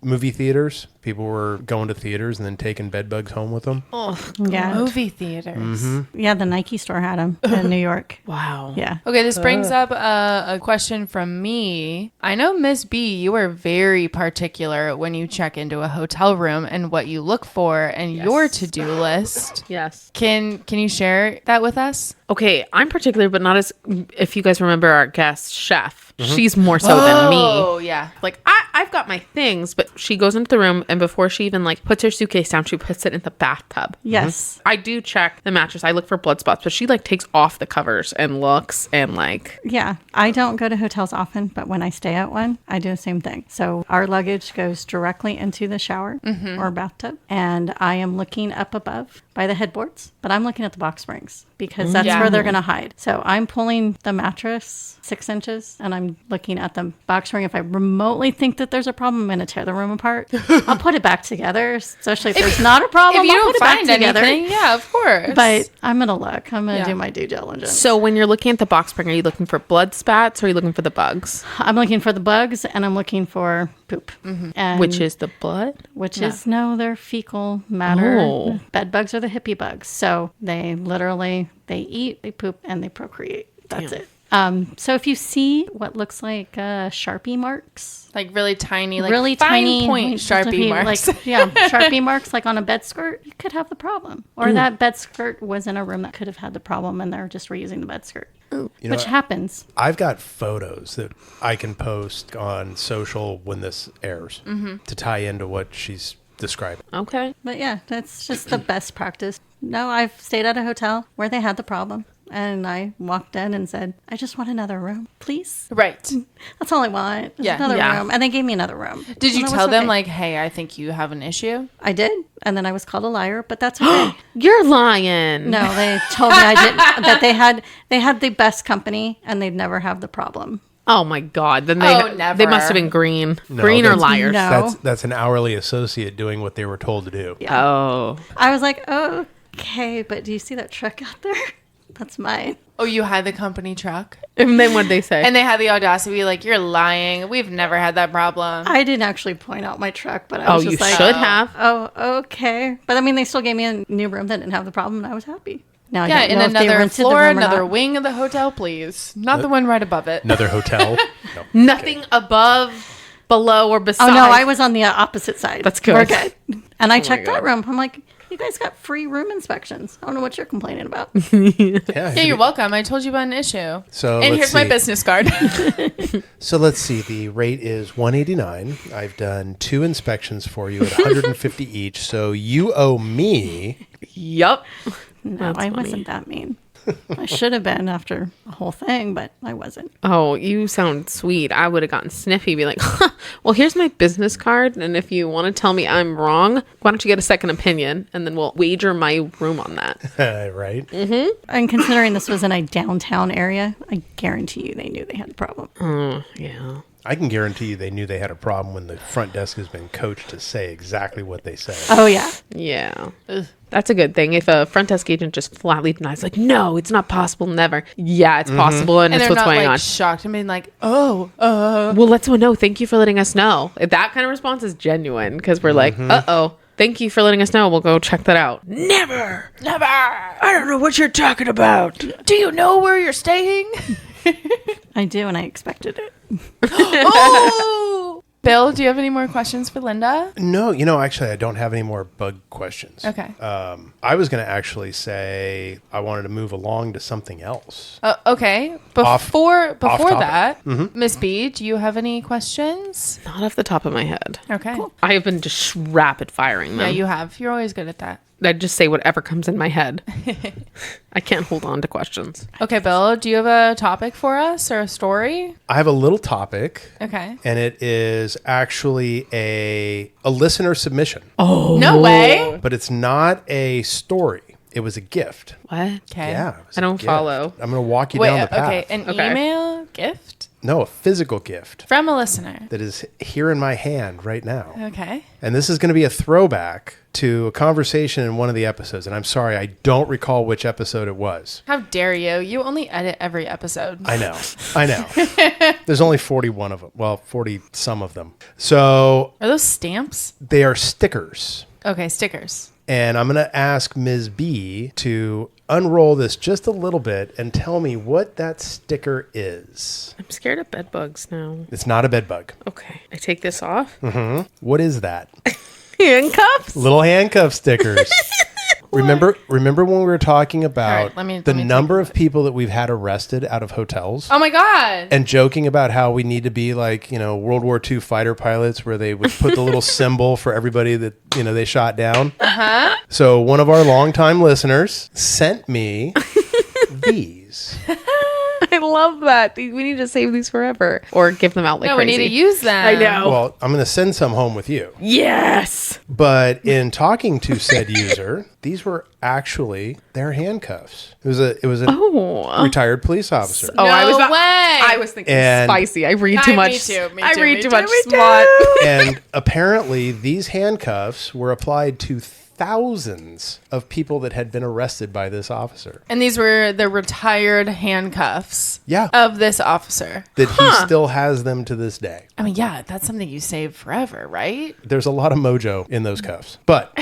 movie theaters. People were going to theaters and then taking bed bugs home with them. Oh, Yeah. Movie theaters. Yeah, the Nike store had them in New York. wow. Yeah. Okay, this brings up a question from me. I know, Miss B, you are very particular when you check into a hotel room and what you look for and your to-do list. Yes. Can you share that with us? Okay, I'm particular, but not as, if you guys remember our guest chef, she's more so than me. Oh, yeah. Like I've got my things, but she goes into the room and before she even like puts her suitcase down, she puts it in the bathtub. Yes. I do check the mattress. I look for blood spots, but she like takes off the covers and looks and like, Yeah. I don't go to hotels often, but when I stay at one, I do the same thing. So our luggage goes directly into the shower or bathtub, and I am looking up above by the headboards, but I'm looking at the box springs because that's Yeah. where they're going to hide. So I'm pulling the mattress 6 inches and I'm looking at the box spring. If I remotely think that there's a problem, I'm going to tear the room apart. I'll put it back together, especially if there's not a problem. If you I'll don't put it back find together. anything, yeah, of course. But I'm going to look. I'm going to Yeah. do my due diligence. so when you're looking at the box spring, are you looking for blood spats or are you looking for the bugs? I'm looking for the bugs and I'm looking for poop. And Which is the blood? Which is, no, they're fecal matter. Oh. Bed bugs are the hippie bugs. So they literally, they eat, they poop, and they procreate. That's Damn. it. So if you see what looks like Sharpie marks, like really tiny, like really fine tiny point Sharpie marks. like Sharpie marks, like on a bed skirt, you could have the problem. Or that bed skirt was in a room that could have had the problem, and they're just reusing the bed skirt, which happens. I've got photos that I can post on social when this airs to tie into what she's describing. Okay. But yeah, that's just the best practice. No, I've stayed at a hotel where they had the problem. And I walked in and said, I just want another room, please. Right. That's all I want. Just Yeah. another Yeah. room. And they gave me another room. Did you And that tell was them okay. like, hey, I think you have an issue? I did. And then I was called a liar, but that's okay. You're lying. No, they told me I didn't, that they had the best company and they'd never have the problem. Oh my God. Then never. they must have been green. No, green or that's- liars. No. That's an hourly associate doing what they were told to do. Yeah. Oh. I was like, okay, but do you see that truck out there? That's mine. Oh, you had the company truck? And then what'd they say? And they had the audacity to be like, you're lying. We've never had that problem. I didn't actually point out my truck, but I was you just like, should have. oh, okay. But I mean, they still gave me a new room that didn't have the problem, and I was happy. Now I Yeah, don't in know if they another rented the floor, room or another not. wing of the hotel, please. Not the one right above it. Another hotel. No. Nothing above, below, or beside. Oh no, I was on the opposite side. That's good. We're good. And I checked God. that room. I'm like, you guys got free room inspections. I don't know what you're complaining about. Yeah, you're welcome. I told you about an issue. So And let's here's my see. business card. So let's see. The rate is $189. I've done 2 inspections for you at $150 each. So you owe me. Yup. No, That's I funny. wasn't that mean. I should have been after the whole thing, but I wasn't. Oh, you sound sweet. I would have gotten sniffy, be like, well, here's my business card. And if you want to tell me I'm wrong, why don't you get a second opinion? And then we'll wager my room on that. Right? And considering this was in a downtown area, I guarantee you they knew they had a problem. Yeah. I can guarantee you they knew they had a problem when the front desk has been coached to say exactly what they say. Oh, yeah. Yeah. That's a good thing. If a front desk agent just flatly denies, like, no, it's not possible, never. Yeah, it's possible, and it's they're what's not going like on. shocked and being like, Well, let someone know. Thank you for letting us know. That kind of response is genuine because we're like, uh-oh. Thank you for letting us know. We'll go check that out. never. I don't know what you're talking about. Do you know where you're staying? I do, and I expected it. Oh! Bill, do you have any more questions for Linda? No, actually, I don't have any more bug questions. Okay. I was going to actually say I wanted to move along to something else. Okay. Off Before topic. that, Miss B, do you have any questions? Not off the top of my head. Okay. Cool. I have been just rapid firing them. Yeah, you have. You're always good at that. I just say whatever comes in my head. I can't hold on to questions. Okay, Bill, do you have a topic for us or a story? I have a little topic, Okay. and it is actually a listener submission. Oh. No way. But it's not a story. It was a gift. What? Okay. Yeah. it was I a don't gift. follow. I'm going to walk you Wait, down the path. okay. An Okay. email gift No, a physical gift from a listener. that is here in my hand right now. Okay. And this is going to be a throwback to a conversation in one of the episodes. And I'm sorry, I don't recall which episode it was. How dare you? You only edit every episode. I know. There's only 41 of them. Well, 40 some of them. So Are those stamps? they are stickers. Okay, stickers. And I'm going to ask Ms. B to unroll this just a little bit and tell me what that sticker is. I'm scared of bed bugs now. It's not a bed bug. Okay. I take this off. What is that? Handcuffs? Little handcuff stickers. Remember when we were talking about All right, let me the take number of people that we've had arrested out of hotels? Oh my God. And joking about how we need to be like, World War II fighter pilots where they would put the little symbol for everybody that, they shot down. Uh-huh. So one of our longtime listeners sent me these. I love that. We need to save these forever or give them out like No, crazy. we need to use them. I know. Well, I'm going to send some home with you. Yes. But in talking to said user, these were actually their handcuffs. It was a retired police officer. Oh, No way. way. I was thinking And- spicy. I read too Me much. too, me I too, read me too too, much me smut. And apparently these handcuffs were applied to thousands of people that had been arrested by this officer. And these were the retired handcuffs Yeah. of this officer. That he still has them to this day. I mean, yeah, that's something you save forever, right? There's a lot of mojo in those cuffs. But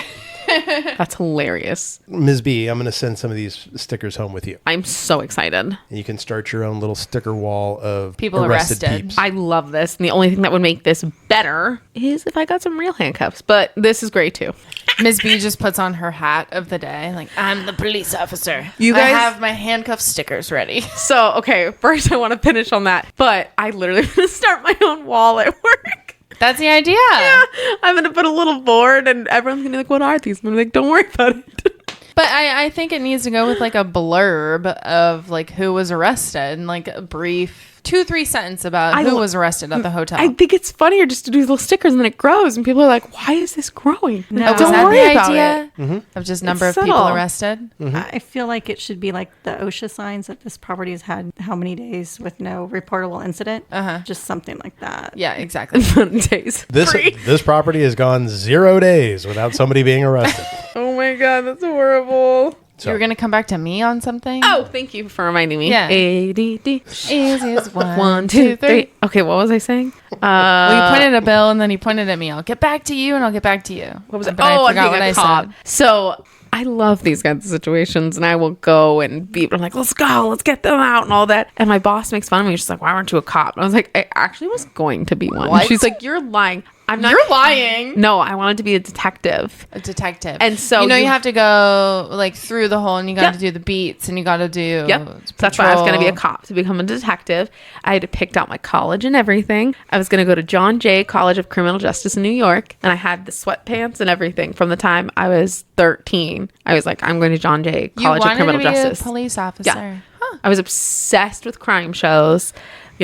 That's hilarious. Ms. B, I'm going to send some of these stickers home with you. I'm so excited. And you can start your own little sticker wall of People arrested arrested. peeps. I love this. And the only thing that would make this better is if I got some real handcuffs. But this is great too. Ms. B just puts on her hat of the day. Like, I'm the police officer. You I guys- have my handcuff stickers ready. So, okay, first I want to finish on that. But I literally want to start my own wall at work. That's the idea. I'm going to put a little board and everyone's going to be like, what are these? I'm gonna be like, don't worry about it. But I think it needs to go with like a blurb of like who was arrested and like a brief 2-3 sentence about who was arrested at the hotel. I think it's funnier just to do little stickers and then it grows and people are like, why is this growing? No. Oh, was Don't that worry the about idea it. of just number It's of people subtle. arrested? I feel like it should be like the OSHA signs that this property has had how many days with no reportable incident. Just something like that. Yeah, exactly. Days. This property has gone 0 days without somebody being arrested. Oh my God, that's horrible. So, You were gonna come back to me on something? Oh, thank you for reminding me. Yeah. ADD. Easy as 1, 2, 3. Okay, what was I saying? Well, you pointed at Bill and then he pointed at me. I'll get back to you and I'll get back to you. What was it? But I Oh, forgot being what a I cop. said. So I love these kinds of situations, and I will go and be. I'm like, let's go, let's get them out, and all that. And my boss makes fun of me. She's like, why aren't you a cop? And I was like, I actually was going to be one. What? She's like, you're lying. I'm not. You're lying. No, I wanted to be a detective. A detective. And so you you- have to go like through the hole and you got Yep. to do the beats and you got to do Yep. So that's why I was going to be a patrol. cop, to become a detective. I had picked out my college and everything. I was going to go to John Jay College of Criminal Justice in New York. And I had the sweatpants and everything from the time I was 13. I was like, I'm going to John Jay You College of wanted to Criminal be Justice. a police officer. Yeah. I was obsessed with crime shows.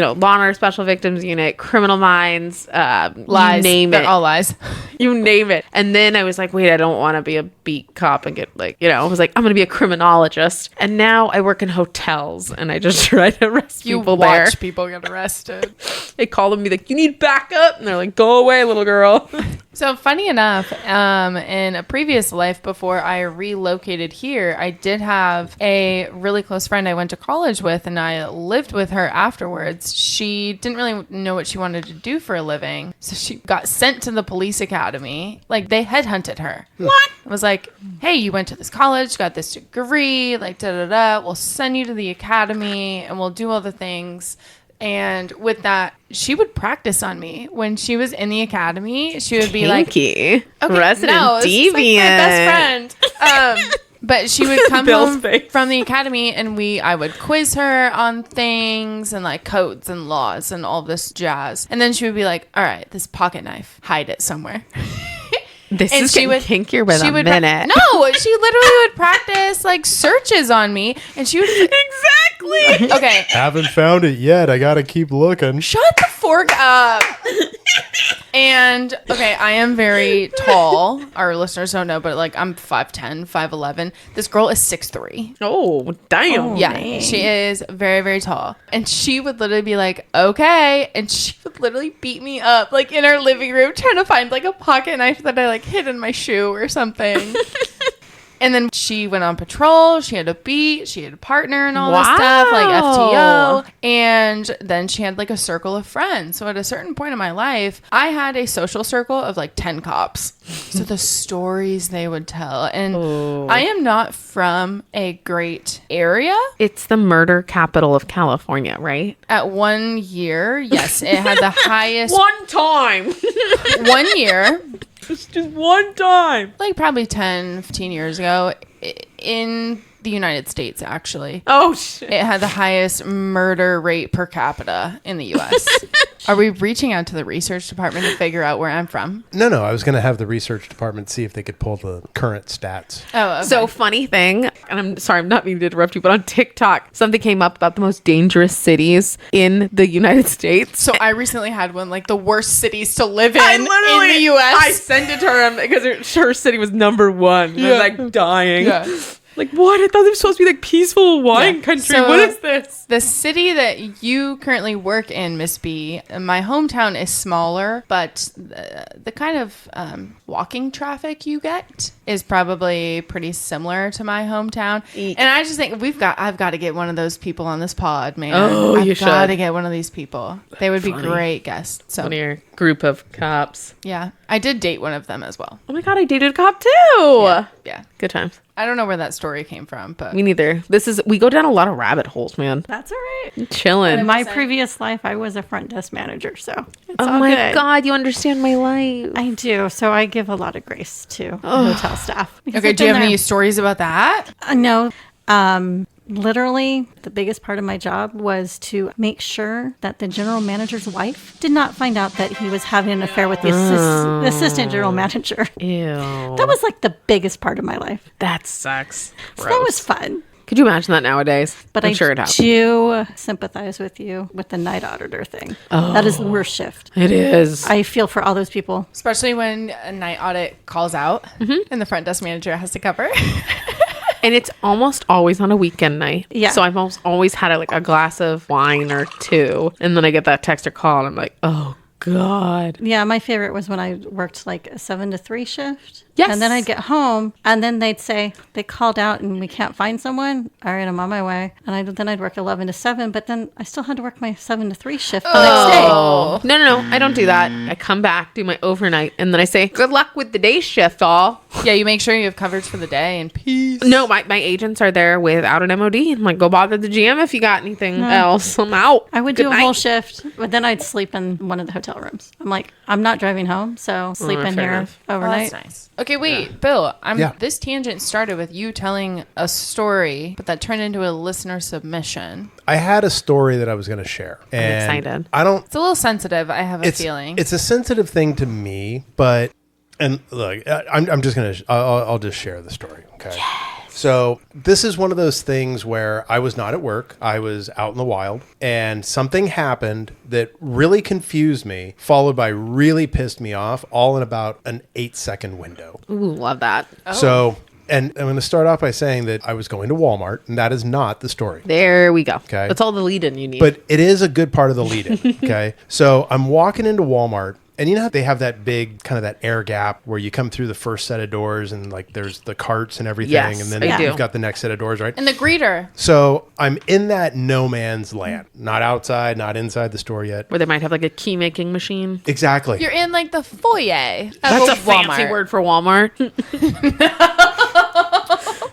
Law and Order Special Victims Unit, Criminal Minds, Lies. you name They're it. all lies. You name it. And then I was like, wait, I don't want to be a beat cop and get I was like, I'm going to be a criminologist. And now I work in hotels and I just try to arrest You people there. watch people get arrested. They call them, be like, you need backup. And they're like, go away, little girl. So funny enough, in a previous life before I relocated here, I did have a really close friend I went to college with, and I lived with her afterwards. She didn't really know what she wanted to do for a living, so she got sent to the police academy. Like, they headhunted her. What? It was like, hey, you went to this college, got this degree, like da-da-da. We'll send you to the academy, and we'll do all the things. And with that, she would practice on me when she was in the academy. She would be Kinky. like, okay, Resident no, deviant. it's like my best friend. But she would come Bill's home face. from the academy, and I would quiz her on things and like codes and laws and all this jazz. And then she would be like, all right, this pocket knife, hide it somewhere. This And is she getting would- kinkier by the minute. No, she literally would practice like searches on me, and she would Exactly. okay. Haven't found it yet. I gotta keep looking. Shut the fork up. And okay, I am very tall. Our listeners don't know, but like I'm 5'10", 5'11". This girl is 6'3". Oh, damn. Yeah, dang. she is very, very tall. And she would literally be like, okay. And she would literally beat me up like in our living room trying to find like a pocket knife that I like hid in my shoe or something. And then she went on patrol. She had a beat. She had a partner and all this stuff, like Wow. FTO. And then she had like a circle of friends. So at a certain point in my life, I had a social circle of like 10 cops. So the stories they would tell. And I am not from a great area. It's the murder capital of California, right? At 1 year, yes, it had the highest One time. 1 year. Just one time. Like probably 10, 15 years ago in the United States, actually. Oh, shit. It had the highest murder rate per capita in the U.S. Are we reaching out to the research department to figure out where I'm from? No, I was gonna have the research department see if they could pull the current stats. Oh, okay. So funny thing, and I'm sorry, I'm not meaning to interrupt you, but on TikTok, something came up about the most dangerous cities in the United States. So I recently had one, like the worst cities to live in I literally, the U.S. I sent it to her because her city was number one. And I was like dying. Yeah. Like, what? I thought it was supposed to be like peaceful wine Yeah. country. So- What is this? The city that you currently work in, Miss B, my hometown is smaller, but the kind of walking traffic you get is probably pretty similar to my hometown. Eek. And I just think I've got to get one of those people on this pod, man. Oh, you I've got should. to get one of these people. They would be great guests. So One of your group of cops. yeah, I did date one of them as well. Oh my God, I dated a cop too. Yeah. Good times. I don't know where that story came from, but Me neither. We go down a lot of rabbit holes, man. That's all right. Chilling. In my previous life, I was a front desk manager, so it's Oh all my good. God, you understand my life. I do. So I give a lot of grace to hotel staff. because okay, I've do you been have any there- stories about that? No. Literally, the biggest part of my job was to make sure that the general manager's wife did not find out that he was having an affair with the assistant general manager. Ew. That was like the biggest part of my life. That sucks. So that was fun. Could you imagine that nowadays? But I'm I sure it happens. do sympathize with you with the night auditor thing. That is the worst shift. It is. I feel for all those people. Especially when a night audit calls out and the front desk manager has to cover. And it's almost always on a weekend night. Yeah. So I've almost always had a glass of wine or two. And then I get that text or call and I'm like, oh God. Yeah, my favorite was when I worked like a 7 to 3 shift. Yes. And then I'd get home and then they'd say, they called out and we can't find someone. All right, I'm on my way. And then I'd work 11 to 7, but then I still had to work my 7 to 3 shift the next day. Oh. No. I don't do that. I come back, do my overnight, and then I say, good luck with the day shift, all. Yeah, you make sure you have coverage for the day and peace. No, my agents are there without an MOD. I'm like, go bother the GM if you got anything else. I'm out. I would Good do a night. whole shift, but then I'd sleep in one of the hotel rooms. I'm like, I'm not driving home, so sleep in fair here enough. Oh, overnight. that's nice. Okay, wait, Bill. Yeah. This tangent started with you telling a story, but that turned into a listener submission. I had a story that I was going to share. And excited. I don't. It's a little sensitive, I have a It's feeling. It's a sensitive thing to me, but and look, I'm just gonna. I'll just share the story. Okay. So this is one of those things where I was not at work. I was out in the wild and something happened that really confused me, followed by really pissed me off, all in about an 8-second window. Ooh, love that. So, and I'm going to start off by saying that I was going to Walmart, and that is not the story. There we go. Okay. That's all the lead-in you need. But it is a good part of the lead-in, okay? So I'm walking into Walmart, and you know how they have that big kind of that air gap where you come through the first set of doors and like there's the carts and everything, Yes, and then I do. you've got the next set of doors, right? And the greeter. So I'm in that no man's land, not outside, not inside the store yet. Where they might have like a key making machine. Exactly. You're in like the foyer. That's a Walmart. fancy word for Walmart.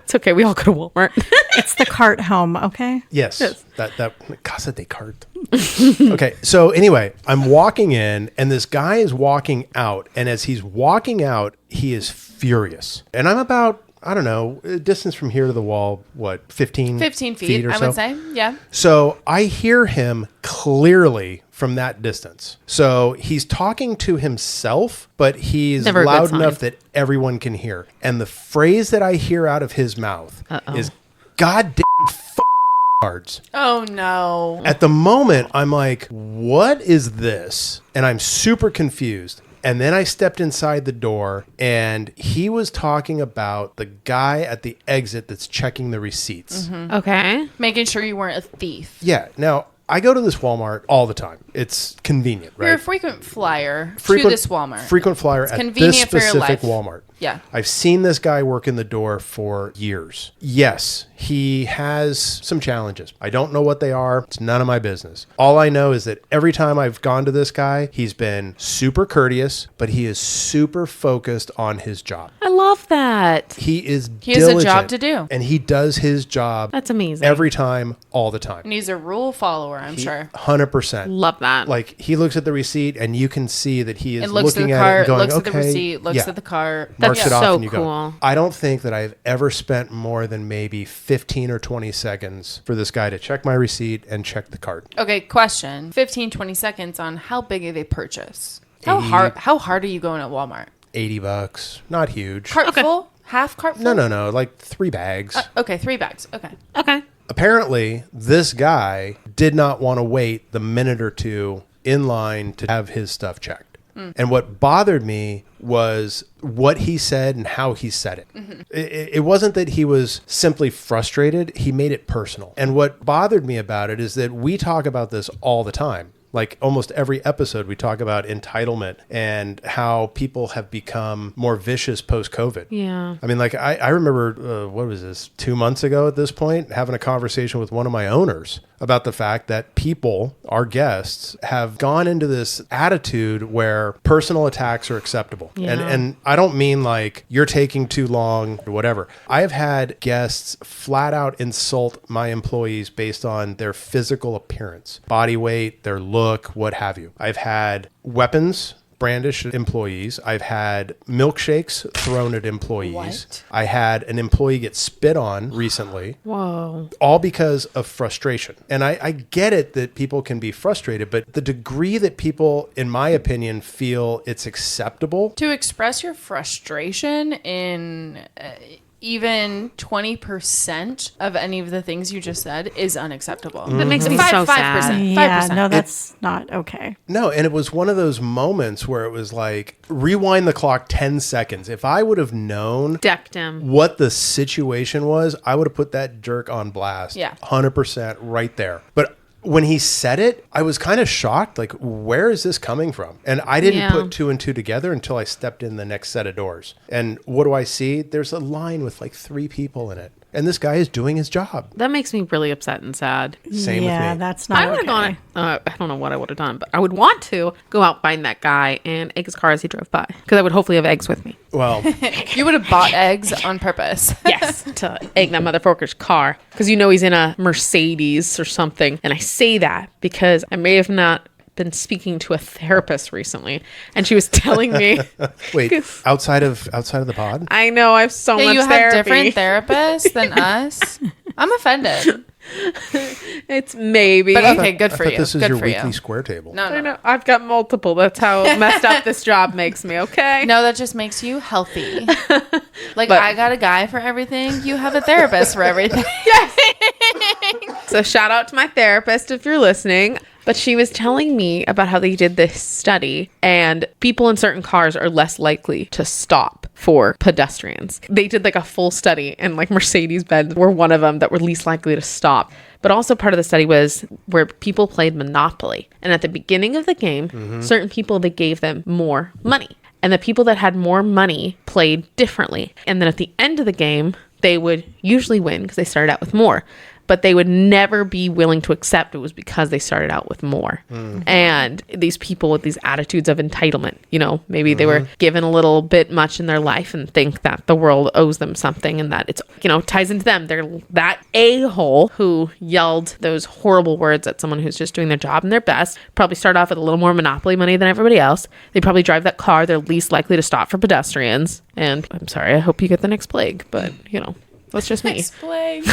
It's okay. We all go to Walmart. It's the cart home, okay? Yes. That Casa de Carte. Okay. So anyway, I'm walking in and this guy is walking out. And as he's walking out, he is furious. And I'm about, I don't know, distance from here to the wall, what, 15 feet, or I so? would say. Yeah. So I hear him clearly from that distance. So he's talking to himself, but he's Never a good loud sign. enough that everyone can hear. And the phrase that I hear out of his mouth is, "Goddamn cards." Oh no. At the moment, I'm like, what is this? And I'm super confused. And then I stepped inside the door and he was talking about the guy at the exit that's checking the receipts. Okay. Making sure you weren't a thief. Yeah. Now, I go to this Walmart all the time. It's convenient, right? You're a frequent flyer to this Walmart. Frequent flyer at this convenient for your specific life. Walmart. Yeah. I've seen this guy work in the door for years. Yes, he has some challenges. I don't know what they are. It's none of my business. All I know is that every time I've gone to this guy, he's been super courteous, but he is super focused on his job. I love that. He is He has a diligent, job to do. and he does his job That's amazing. every time, all the time. And he's a rule follower, I'm sure. 100%. Love that. Like he looks at the receipt and you can see that he is And looks at looking the at it cart, and going, looks okay, at the receipt, looks yeah. at the cart. Marks That's it off so and you cool. go. I don't think that I've ever spent more than maybe 15 or 20 seconds for this guy to check my receipt and check the cart. Okay, question. 15, 20 seconds on how big of a purchase. How 80. hard are you going at Walmart? $80, not huge. Cart full? Half cart full? No, like 3 bags. Okay, 3 bags. Okay. Okay. Apparently, this guy did not want to wait the minute or two in line to have his stuff checked. And what bothered me was what he said and how he said it. It wasn't that he was simply frustrated. He made it personal. And what bothered me about it is that we talk about this all the time. Like almost every episode, we talk about entitlement and how people have become more vicious post-COVID. Yeah. I mean, like I remember, what was this, 2 months ago at this point, having a conversation with one of my owners about the fact that people, our guests, have gone into this attitude where personal attacks are acceptable. Yeah. And I don't mean like you're taking too long or whatever. I have had guests flat out insult my employees based on their physical appearance, body weight, their look, what have you. I've had weapons brandished at employees. I've had milkshakes thrown at employees. What? I had an employee get spit on recently, Whoa. all because of frustration. And I get it that people can be frustrated, but the degree that people, in my opinion, feel it's acceptable. To express your frustration in even 20% of any of the things you just said is unacceptable. That makes me so sad. 5%. Yeah, 5%. no, that's not okay. No, and it was one of those moments where it was like, rewind the clock 10 seconds. If I would have known Decked him. what the situation was, I would have put that jerk on blast. Yeah. 100% right there. But when he said it, I was kind of shocked. Like, where is this coming from? And I didn't Yeah. put 2 and 2 together until I stepped in the next set of doors. And what do I see? There's a line with like 3 people in it. And this guy is doing his job. That makes me really upset and sad. Same yeah, with me. that's not I would have okay. gone. I don't know what I would have done, but I would want to go out, find that guy, and egg his car as he drove by, because I would hopefully have eggs with me. Well, You would have bought eggs on purpose. Yes, to egg that motherfucker's car, because you know he's in a Mercedes or something. And I say that because I may have not been speaking to a therapist recently, and she was telling me, wait, outside of the pod? I know I have so Yeah, much you have therapy. different therapists than us. I'm offended. It's maybe. But okay, good I for thought you. this is Good your for weekly you. square table. No, I no, know. I've got multiple. That's how messed up this job makes me. Okay. no, that just makes you healthy. Like, But- I got a guy for everything. You have a therapist for everything. So shout out to my therapist if you're listening. But she was telling me about how they did this study and people in certain cars are less likely to stop for pedestrians. They did like a full study and like Mercedes-Benz were one of them that were least likely to stop. But also part of the study was where people played Monopoly. And at the beginning of the game, certain people, they gave them more money. And the people that had more money played differently. And then at the end of the game, they would usually win because they started out with more. But they would never be willing to accept it was because they started out with more. And these people with these attitudes of entitlement, you know, maybe they were given a little bit much in their life and think that the world owes them something and that it's, you know, ties into them. They're that a-hole who yelled those horrible words at someone who's just doing their job and their best, probably start off with a little more Monopoly money than everybody else. They probably drive that car. They're least likely to stop for pedestrians. And I'm sorry, I hope you get the next plague, but, you know, that's just me. Explain.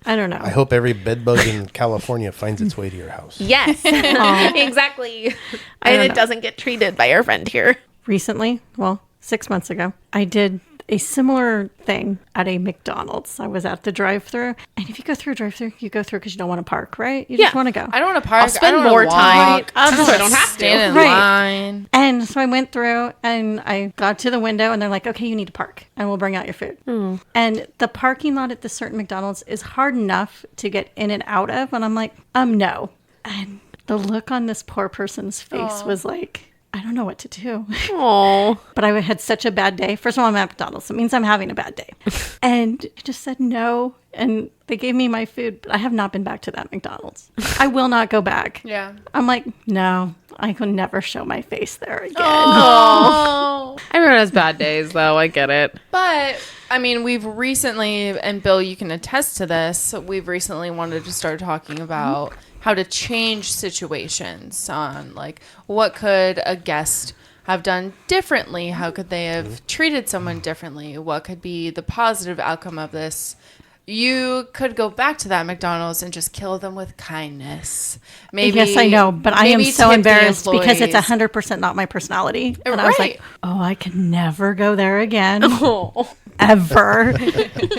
I don't know. I hope every bed bug in California finds its way to your house. Yes, exactly. And it doesn't get treated by our friend here. Recently, well, 6 months ago, I did a similar thing at a McDonald's. I was at the drive-thru, and if you go through a drive-thru, you go through because you don't want to park, right? You just Yeah. want to go. I don't want to park. I'll spend I don't more wanna time walk. so I don't have to. Stand in Right. line. And so I went through and I got to the window and they're like, okay, you need to park and we'll bring out your food. And the parking lot at this certain McDonald's is hard enough to get in and out of. And I'm like, no. And the look on this poor person's face was like, I don't know what to do. Oh, But I had such a bad day. First of all, I'm at McDonald's. So it means I'm having a bad day. And I just said no. And they gave me my food, but I have not been back to that McDonald's. I will not go back. Yeah. I'm like, no, I can never show my face there again. oh. Everyone has bad days, though. I get it. But I mean, we've recently, and Bill, you can attest to this, we've recently wanted to start talking about how to change situations on like what could a guest have done differently? How could they have treated someone differently? What could be the positive outcome of this? You could go back to that McDonald's and just kill them with kindness. Maybe. Yes, I know, but I am maybe so tip the embarrassed because it's employees. 100% not my personality. And I was Right. like, oh, I can never go there again, Oh. ever.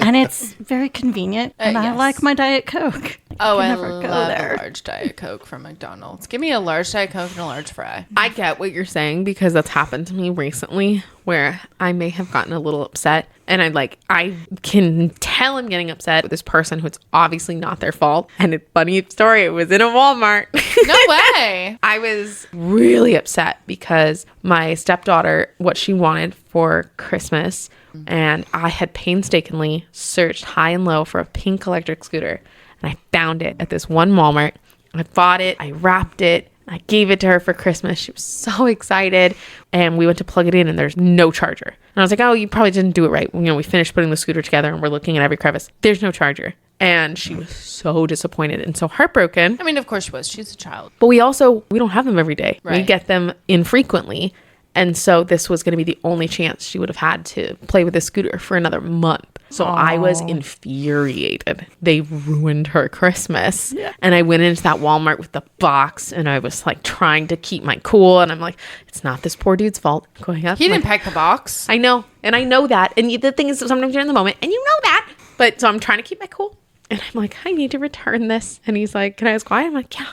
And it's very convenient, and I yes. like my Diet Coke. Oh, I never love go a there. large Diet Coke from McDonald's. Give me a large Diet Coke and a large fry. I get what you're saying because that's happened to me recently where I may have gotten a little upset and I can tell I'm getting upset with this person who it's obviously not their fault. And it's funny story, it was in a Walmart. No way. I was really upset because my stepdaughter, what she wanted for Christmas, and I had painstakingly searched high and low for a pink electric scooter. And I found it at this one Walmart. I bought it. I wrapped it. I gave it to her for Christmas. She was so excited. And we went to plug it in and there's no charger. And I was like, oh, you probably didn't do it right. You know, we finished putting the scooter together and we're looking at every crevice. There's no charger. And she was so disappointed and so heartbroken. I mean, of course she was. She's a child. But we don't have them every day. We Right. get them infrequently. And so this was going to be the only chance she would have had to play with this scooter for another month. So I was infuriated. They ruined her Christmas. Yeah. And I went into that Walmart with the box and I was like trying to keep my cool. And I'm like, it's not this poor dude's fault. Going up. He didn't like, pack the box. I know. And I know that. And the thing is, sometimes you're in the moment and you know that. But so I'm trying to keep my cool. And I'm like, I need to return this. And he's like, can I ask why? I'm like, yeah.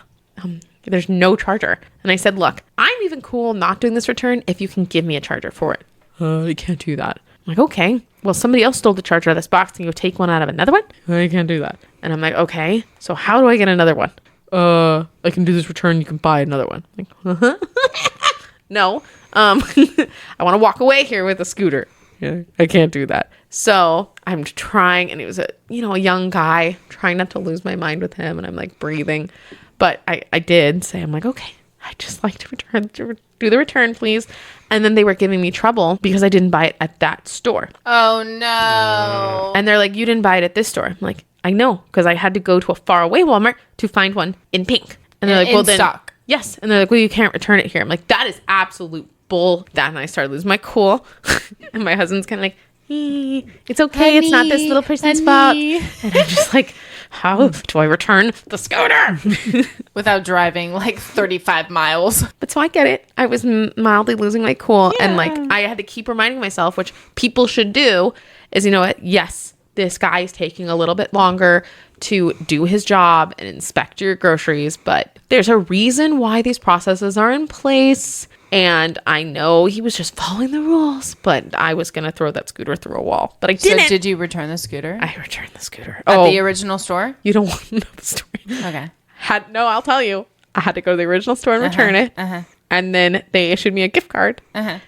There's no charger. And I said, look, I'm even cool not doing this return if you can give me a charger for it. I can't do that. I'm like, okay. Well, somebody else stole the charger out of this box. Can you take one out of another one? I can't do that. And I'm like, okay. So how do I get another one? I can do this return. You can buy another one. I'm like, no. I want to walk away here with a scooter. Yeah, I can't do that. So I'm trying, and it was a young guy, trying not to lose my mind with him. And I'm like breathing. But I did say, I'm like, okay, I'd just like to do the return, please. And then they were giving me trouble because I didn't buy it at that store. Oh, no. And they're like, you didn't buy it at this store. I'm like, I know, because I had to go to a faraway Walmart to find one in pink. And they're like, In well, then. stock. Yes. And they're like, well, you can't return it here. I'm like, that is absolute bull. That, and I started losing my cool. And my husband's kind of like, it's okay. It's not this little person's fault. honey. And I'm just like, How do I return the scooter? Without driving like 35 miles. But so I get it. I was mildly losing my cool. And like, I had to keep reminding myself, which people should do, is, you know what? Yes, this guy is taking a little bit longer to do his job and inspect your groceries, but there's a reason why these processes are in place. And I know he was just following the rules, but I was going to throw that scooter through a wall. But I didn't. So did you return the scooter? I returned the scooter. At the original store? You don't want to know the story. Okay. No, I'll tell you. I had to go to the original store and return it. And then they issued me a gift card,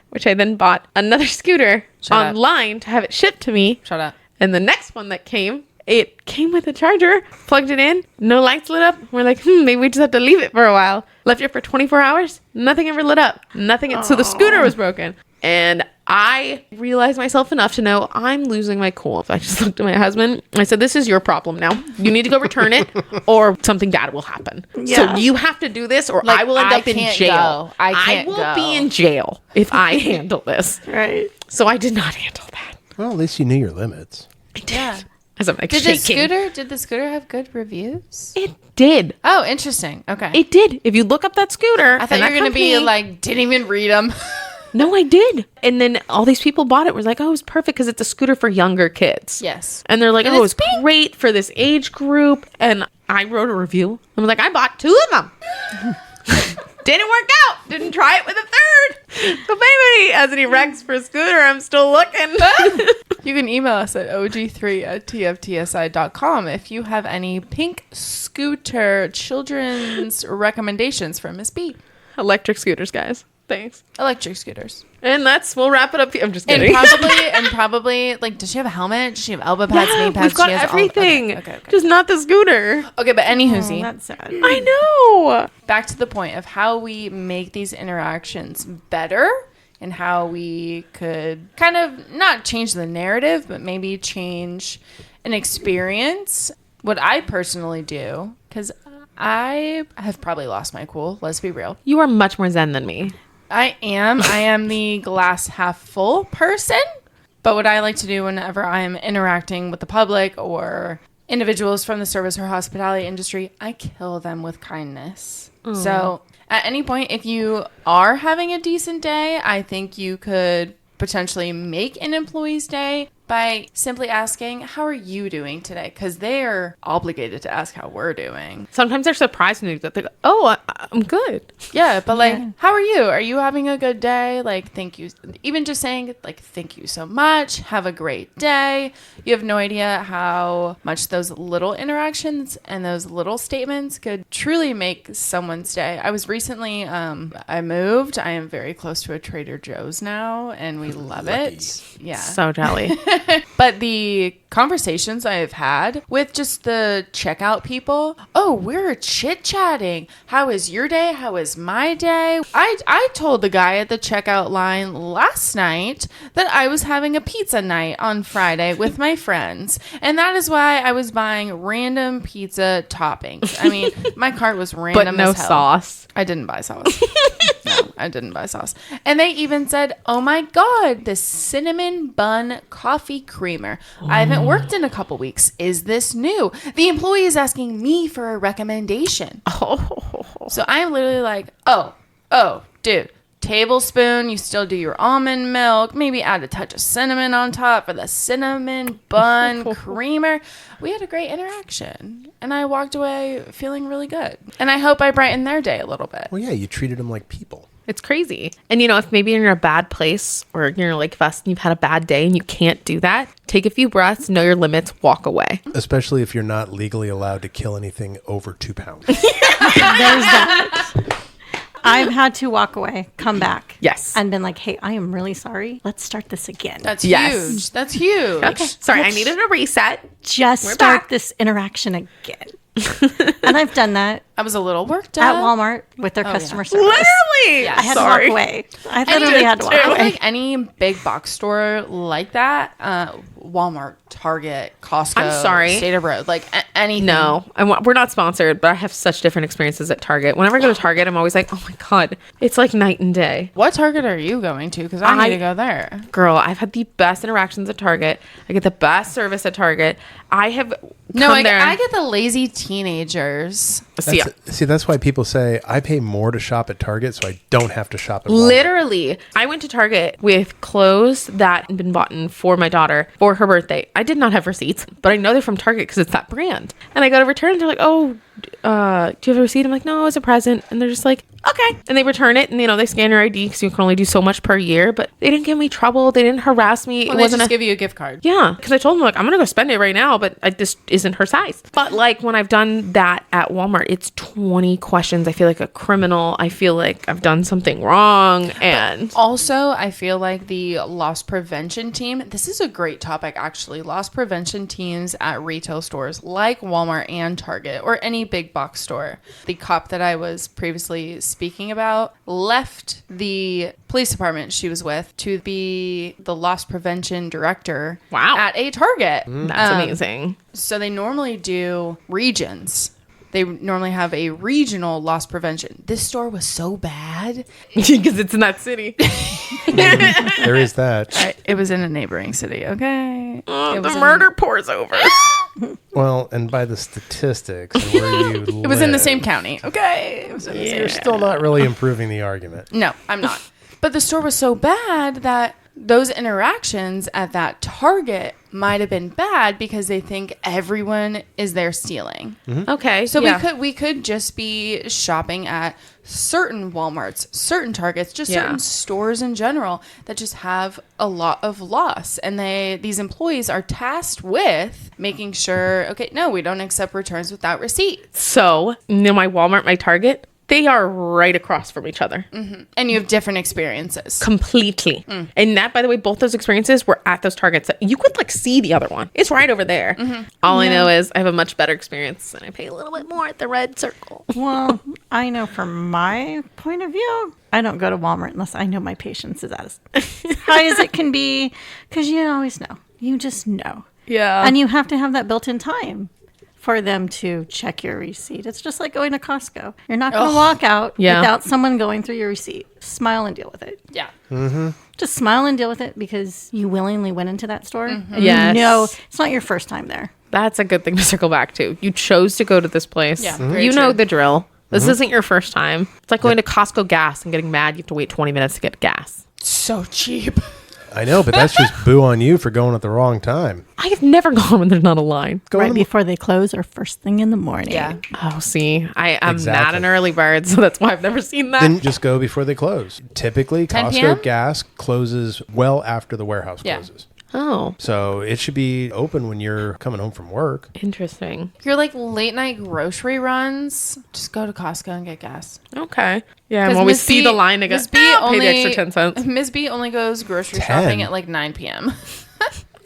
which I then bought another scooter online to have it shipped to me. Shut up. And the next one that came, it came with a charger, plugged it in, no lights lit up. We're like, maybe we just have to leave it for a while. Left it for 24 hours. Nothing ever lit up. Nothing. So the scooter was broken. And I realized myself enough to know I'm losing my cool. I just looked at my husband. I said, this is your problem now. You need to go return it or something bad will happen. Yeah. So you have to do this or I will end up in jail. I will be in jail if I handle this. Right. So I did not handle that. Well, at least you knew your limits. I did. Yeah. As I'm like Did shaking. the scooter have good reviews? It did. Oh, interesting. Okay. It did. If you look up that scooter, I thought you were going to be like, didn't even read them. No, I did. And then all these people bought it. Was like, oh, it's perfect because it's a scooter for younger kids. Yes. And they're like, And oh, it's it's great for this age group. And I wrote a review. I was like, I bought 2 of them. Didn't work out. Didn't try it with a third. So if anybody has any recs for a scooter, I'm still looking. You can email us at og3@tftsi.com if you have any pink scooter children's recommendations from Miss B. Electric scooters, guys. Thanks. Electric scooters. And we'll wrap it up here. I'm just And kidding. probably, like, does she have a helmet? Does she have elbow pads, knee pads? We've got She has everything. Okay. Just not the scooter. Okay, but any Oh, whoosie. that's sad. I know. Back to the point of how we make these interactions better and how we could kind of not change the narrative, but maybe change an experience. What I personally do, because I have probably lost my cool, let's be real. You are much more zen than me. I am the glass half full person. But what I like to do whenever I am interacting with the public or individuals from the service or hospitality industry, I kill them with kindness. So at any point, if you are having a decent day, I think you could potentially make an employee's day by simply asking, how are you doing today? Because they are obligated to ask how we're doing. Sometimes they're surprised when they go, oh, I'm good. Yeah, but like, how are you? Are you having a good day? Like, thank you. Even just saying, like, thank you so much. Have a great day. You have no idea how much those little interactions and those little statements could truly make someone's day. I was recently, I moved. I am very close to a Trader Joe's now, and we love it. Yeah. So jelly. But the conversations I have had with just the checkout people, oh, we're chit-chatting. How is your day? How is my day? I told the guy at the checkout line last night that I was having a pizza night on Friday with my friends. And that is why I was buying random pizza toppings. I mean, my cart was random But no as hell. sauce. I didn't buy sauce. No, I didn't buy sauce. And they even said, oh my God, the cinnamon bun coffee creamer. I haven't worked in a couple weeks. Is this new? The employee is asking me for a recommendation. Oh. So I'm literally like, oh, dude, tablespoon, you still do your almond milk, maybe add a touch of cinnamon on top for the cinnamon bun creamer. We had a great interaction and I walked away feeling really good. And I hope I brightened their day a little bit. Well, yeah, you treated them like people. It's crazy. And, if maybe you're in a bad place or you're like us and you've had a bad day and you can't do that, take a few breaths, know your limits, walk away. Especially if you're not legally allowed to kill anything over 2 pounds. There's that. I've had to walk away, come back. Yes. And been like, hey, I am really sorry. Let's start this again. That's Yes. huge. That's huge. Okay. Sorry, I needed a reset. Just We're start back. this interaction again. And I've done that I was a little worked up. at Walmart with their customer service. Literally. Really? Yeah. I had Sorry. to walk away. I literally had to walk I feel away. like any big box store like that, Walmart, Target, Costco, I'm sorry. State of Road, like anything. No, we're not sponsored, but I have such different experiences at Target. Whenever I go to Target, I'm always like, oh my God, it's like night and day. What Target are you going to? Because I need to go there. Girl, I've had the best interactions at Target. I get the best service at Target. I have I there. get the lazy teenagers. That's why people say I pay more to shop at Target, so I don't have to shop at Walmart. Literally, I went to Target with clothes that had been bought for my daughter for her birthday. I did not have receipts, but I know they're from Target because it's that brand. And I go to return, and they're like, "Oh, do you have a receipt?" I'm like, "No, it's a present." And they're just like, "Okay." And they return it, and they scan your ID because you can only do so much per year. But they didn't give me trouble. They didn't harass me. Well, they just give you a gift card. Yeah, because I told them, like, I'm going to go spend it right now, but this isn't her size. But, like, when I've done that at Walmart, it's 20 questions. I feel like a criminal. I feel like I've done something wrong. And also, I feel like the loss prevention team, this is a great topic, actually. Loss prevention teams at retail stores like Walmart and Target or any big box store. The cop that I was previously speaking about left the police department she was with to be the loss prevention director at a Target. That's amazing. So they normally do regions. They normally have a regional loss prevention. This store was so bad. Because it's in that city. There is that. It was in a neighboring city, okay? The murder pours over. Well, and by the statistics and where you It was in the same county, okay? It was in the You're still not really improving the argument. No, I'm not. But the store was so bad that those interactions at that Target might have been bad because they think everyone is there stealing. Okay. So we could just be shopping at certain Walmarts, certain Targets, just certain stores in general that just have a lot of loss. And these employees are tasked with making sure, okay, no, we don't accept returns without receipts. So, my Walmart, my Target, they are right across from each other. And you have different experiences. Completely. And that, by the way, both those experiences were at those Targets. You could see the other one. It's right over there. All I know is I have a much better experience and I pay a little bit more at the red circle. Well, I know from my point of view, I don't go to Walmart unless I know my patience is as high as it can be, because you always know. You just know. Yeah. And you have to have that built-in time for them to check your receipt. It's just like going to Costco. You're not going to walk out without someone going through your receipt. Smile and deal with it. Yeah. Just smile and deal with it because you willingly went into that store. And Yes. you know it's not your first time there. That's a good thing to circle back to. You chose to go to this place. Yeah, very You know true. the drill. This isn't your first time. It's like going to Costco gas and getting mad you have to wait 20 minutes to get gas. So cheap. I know, but that's just boo on you for going at the wrong time. I have never gone when there's not a line. Right before they close or first thing in the morning. Yeah. Oh, see, I'm not Exactly. an early bird, so that's why I've never seen that. Then just go before they close. Typically, 10 Costco p.m.? gas closes well after the warehouse Yeah. closes. Oh, So it should be open when you're coming home from work. interesting. If you're like late night grocery runs, just go to Costco and get gas. Okay. Yeah, I'm 'Cause always Miss see B- the line. I go, Miss B pay the extra 10 cents. Miss B only goes grocery 10? shopping at like 9 p.m.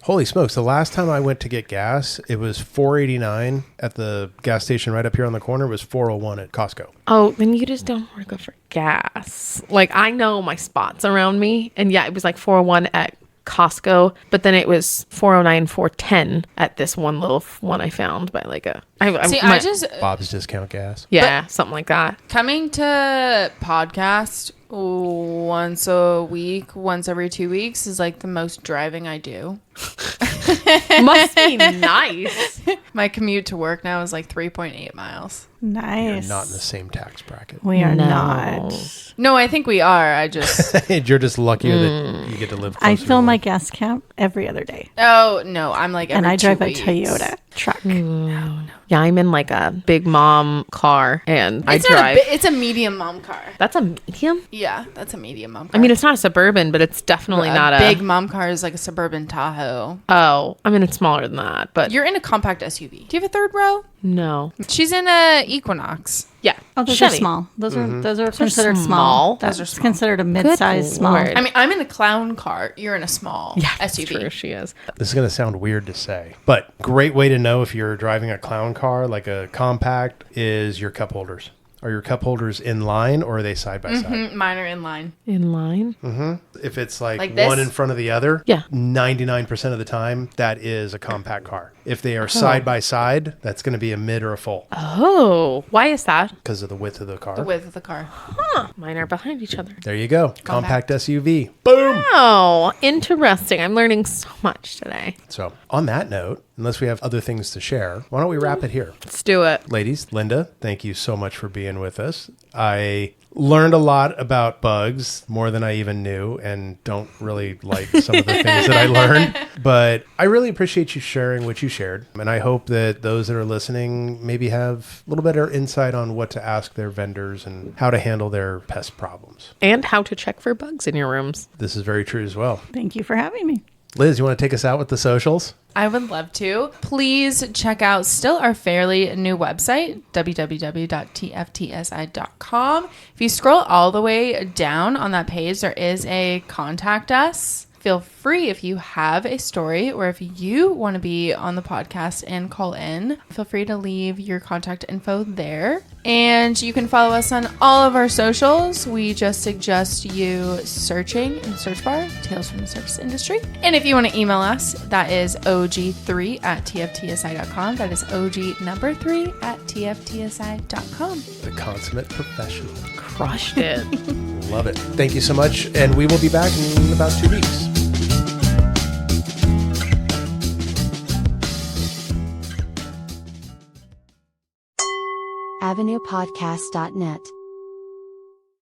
Holy smokes. The last time I went to get gas, it was $4.89 at the gas station right up here on the corner. It was $4.01 at Costco. Oh, then you just don't want to go for gas. Like, I know my spots around me. And yeah, it was like 401 at Costco, but then it was 409, 410 at this one little one I found by like a. I just Bob's Discount Gas. Yeah, something like that. coming to podcast once a week, once every 2 weeks is like the most driving I do. Must be nice. My commute to work now is like 3.8 miles. Nice. You're not in the same tax bracket. We are No. not. No, I think we are. I just You're just luckier that you get to live closer I to fill my work. gas count every other day. oh no, I'm like every And I drive 2 a weeks. Toyota truck. Yeah, I'm in like a big mom car and I It's not drive. it's a medium mom car. That's a medium? Yeah, that's a medium mom car. I mean, it's not a Suburban, but it's definitely not a big mom car is like a suburban Tahoe. Oh, I mean, it's smaller than that, but You're in a compact SUV. Do you have a third row? no. She's in a Equinox. Yeah. Oh, those Chevy. are small. Those are considered small. small. Those are That's small. considered a mid-sized small. Lord. I mean, I'm in a clown car. You're in a small SUV. True, she is. This is going to sound weird to say, but great way to know if you're driving a clown car like a compact is your cup holders. Are your cup holders in line or are they side by side? Mine are in line. In line. If it's like this? one in front of the other, Yeah. 99% of the time, that is a compact car. If they are side by side, that's going to be a mid or a full Oh, why is that? because of the width of the car. The width of the car. Mine are behind each other. There you go. Compact SUV. Boom. Oh, interesting. I'm learning so much today. So, on that note, unless we have other things to share, why don't we wrap it here? Let's do it. Ladies, Linda, thank you so much for being with us. I learned a lot about bugs, more than I even knew, and don't really like some of the things that I learned. But I really appreciate you sharing what you shared. And I hope that those that are listening maybe have a little better insight on what to ask their vendors and how to handle their pest problems. And how to check for bugs in your rooms. This is very true as well. Thank you for having me. Liz, you want to take us out with the socials? I would love to. Please check out still our fairly new website, www.tftsi.com. If you scroll all the way down on that page, there is a contact us. Feel free if you have a story or if you want to be on the podcast and call in, feel free to leave your contact info there. And you can follow us on all of our socials. We just suggest you searching in the search bar, Tales from the Service Industry. And if you want to email us, that is og3@tftsi.com. That is OG number 3@tftsi.com. The consummate professional. Crushed it. Love it. Thank you so much. And we will be back in about 2 weeks. AvenuePodcast.net